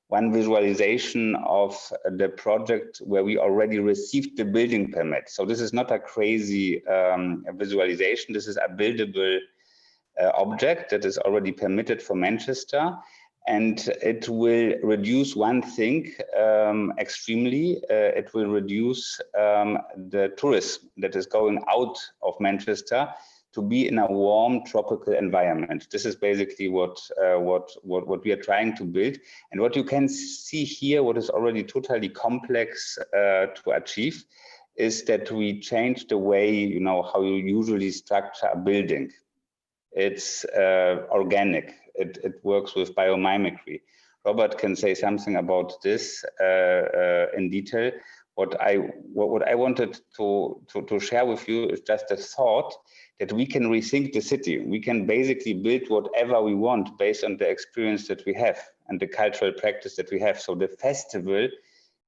one visualization of the project where we already received the building permit. So this is not a crazy visualization, this is a buildable object that is already permitted for Manchester, and it will reduce one thing extremely. It will reduce the tourism that is going out of Manchester to be in a warm tropical environment. This is basically what we are trying to build, and what you can see here, what is already totally complex to achieve, is that we change the way how you usually structure a building. It's organic. It works with biomimicry. Robert can say something about this in detail. What I wanted to share with you is just a thought that we can rethink the city. We can basically build whatever we want based on the experience that we have and the cultural practice that we have. So the festival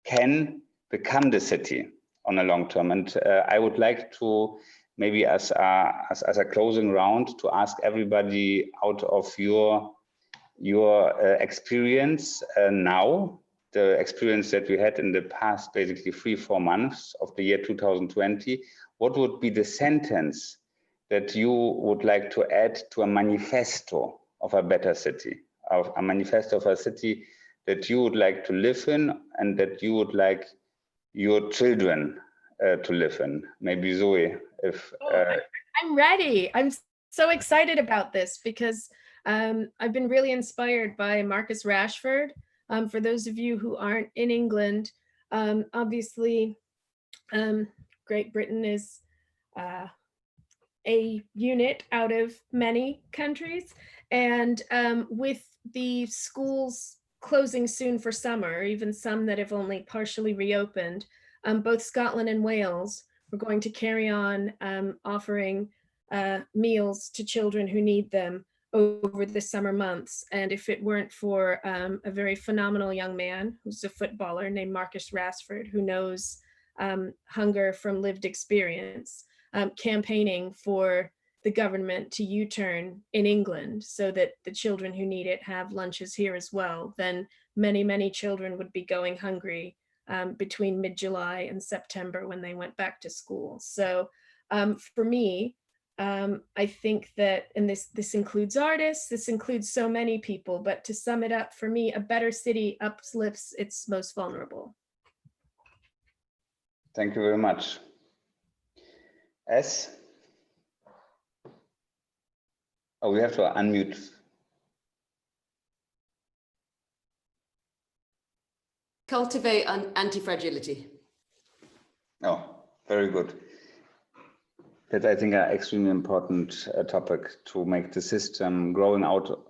can become the city on a long term. And I would like to, maybe as a closing round, to ask everybody out of your experience now, the experience that we had in the past, basically 3-4 months of the year 2020, what would be the sentence that you would like to add to a manifesto of a better city, of a manifesto of a city that you would like to live in and that you would like your children to live in? Maybe Zoe, if I'm ready. I'm so excited about this because I've been really inspired by Marcus Rashford. For those of you who aren't in England, obviously Great Britain is a unit out of many countries, and with the schools closing soon for summer, even some that have only partially reopened, both Scotland and Wales we're going to carry on offering meals to children who need them over the summer months. And if it weren't for a very phenomenal young man who's a footballer named Marcus Rashford, who knows hunger from lived experience, campaigning for the government to U-turn in England so that the children who need it have lunches here as well, then many, many children would be going hungry between mid-July and September when they went back to school. So for me, I think that, and this includes artists, this includes so many people, but to sum it up, for me, a better city uplifts its most vulnerable. Thank you very much. S? Oh, we have to unmute. Cultivate anti-fragility. Oh, very good. That's, I think, an extremely important topic, to make the system growing out,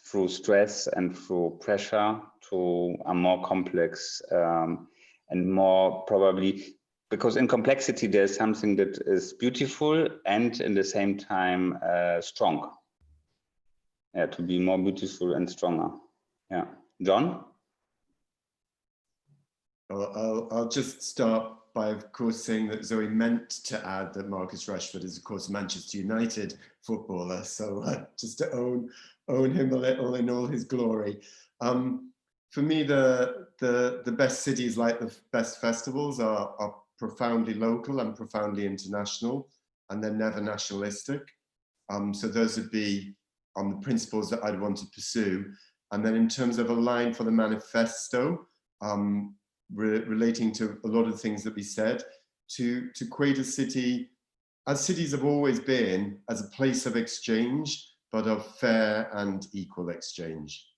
through stress and through pressure, to a more complex and more probably, because in complexity there's something that is beautiful and in the same time strong. yeah, to be more beautiful and stronger. Yeah, John? I'll just start by, of course, saying that Zoe meant to add that Marcus Rashford is, of course, a Manchester United footballer. So just to own him a little in all his glory. For me, the best cities, like the best festivals, are profoundly local and profoundly international, and they're never nationalistic. So those would be the principles that I'd want to pursue. And then in terms of a line for the manifesto, relating to a lot of things that we said, to create a city, as cities have always been, as a place of exchange, but of fair and equal exchange.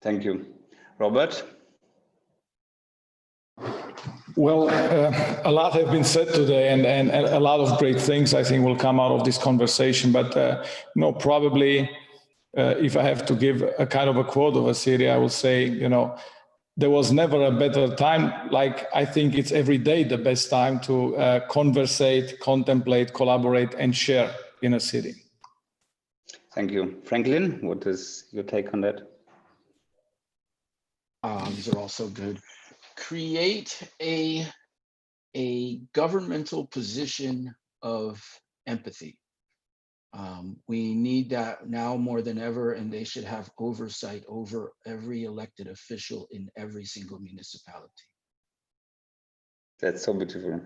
Thank you. Robert? Well, a lot have been said today, and a lot of great things I think will come out of this conversation. But probably if I have to give a kind of a quote of a city, I will say, there was never a better time. Like, I think it's every day the best time to conversate, contemplate, collaborate, and share in a city. Thank you. Franklin, what is your take on that? These are also good. Create a governmental position of empathy. We need that now more than ever, and they should have oversight over every elected official in every single municipality. That's so beautiful,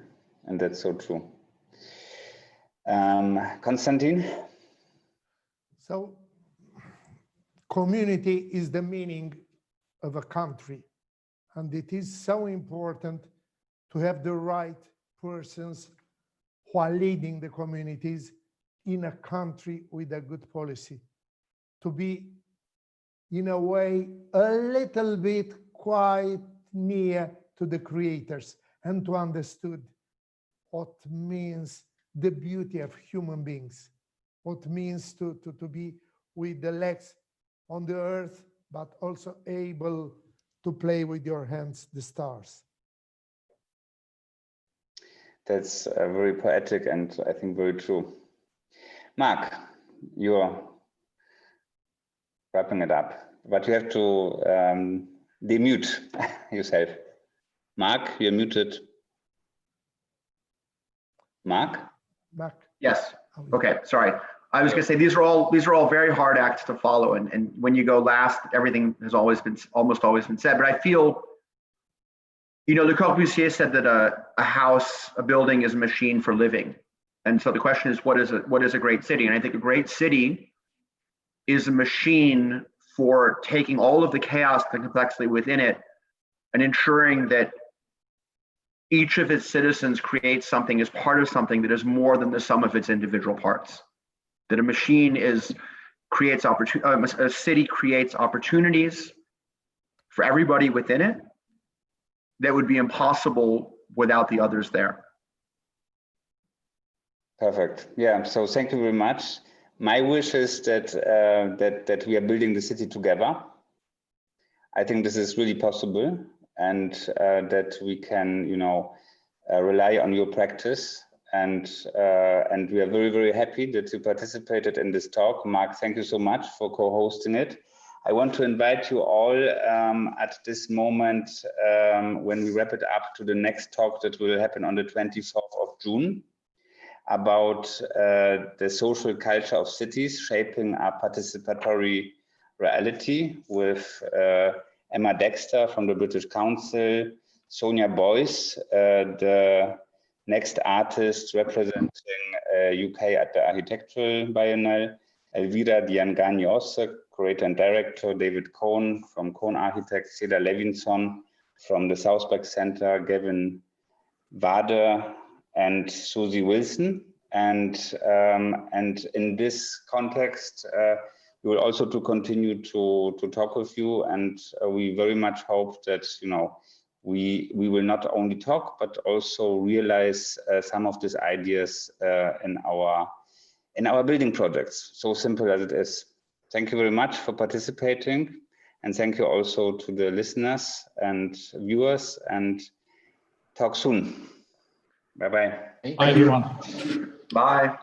and that's so true. Constantin? So, community is the meaning of a country, and it is so important to have the right persons who are leading the communities in a country with a good policy, to be, in a way, a little bit quite near to the creators and to understand what means the beauty of human beings, what means to be with the legs on the earth, but also able to play with your hands the stars. That's very poetic and I think very true. Marc, you're wrapping it up, but you have to demute yourself. Marc, you're muted. Marc? Marc? Yes. Okay. Sorry. I was going to say these are all very hard acts to follow, and when you go last, everything has almost always been said. But I feel, Le Corbusier said that a building is a machine for living. And so the question is, what is a great city? And I think a great city is a machine for taking all of the chaos and complexity within it and ensuring that each of its citizens creates something as part of something that is more than the sum of its individual parts. That a city creates opportunities for everybody within it that would be impossible without the others there. Perfect. Yeah. So thank you very much. My wish is that that we are building the city together. I think this is really possible, and that we can, rely on your practice. And we are very, very happy that you participated in this talk. Marc, thank you so much for co-hosting it. I want to invite you all at this moment, when we wrap it up, to the next talk that will happen on the 24th of June. About the social culture of cities shaping a participatory reality, with Emma Dexter from the British Council, Sonia Boyce, the next artist representing UK at the Architectural Biennale, Elvira Diangani-Osse, curator and director, David Cohn from Cohn Architects, Cedar Levinson from the Southbank Center, Gavin Wade, and Susie Wilson. And in this context, we will also continue to talk with you, and we very much hope that we will not only talk but also realize some of these ideas in our building projects. So simple as it is. Thank you very much for participating, and thank you also to the listeners and viewers, and talk soon. Bye-bye. Bye, everyone. Bye.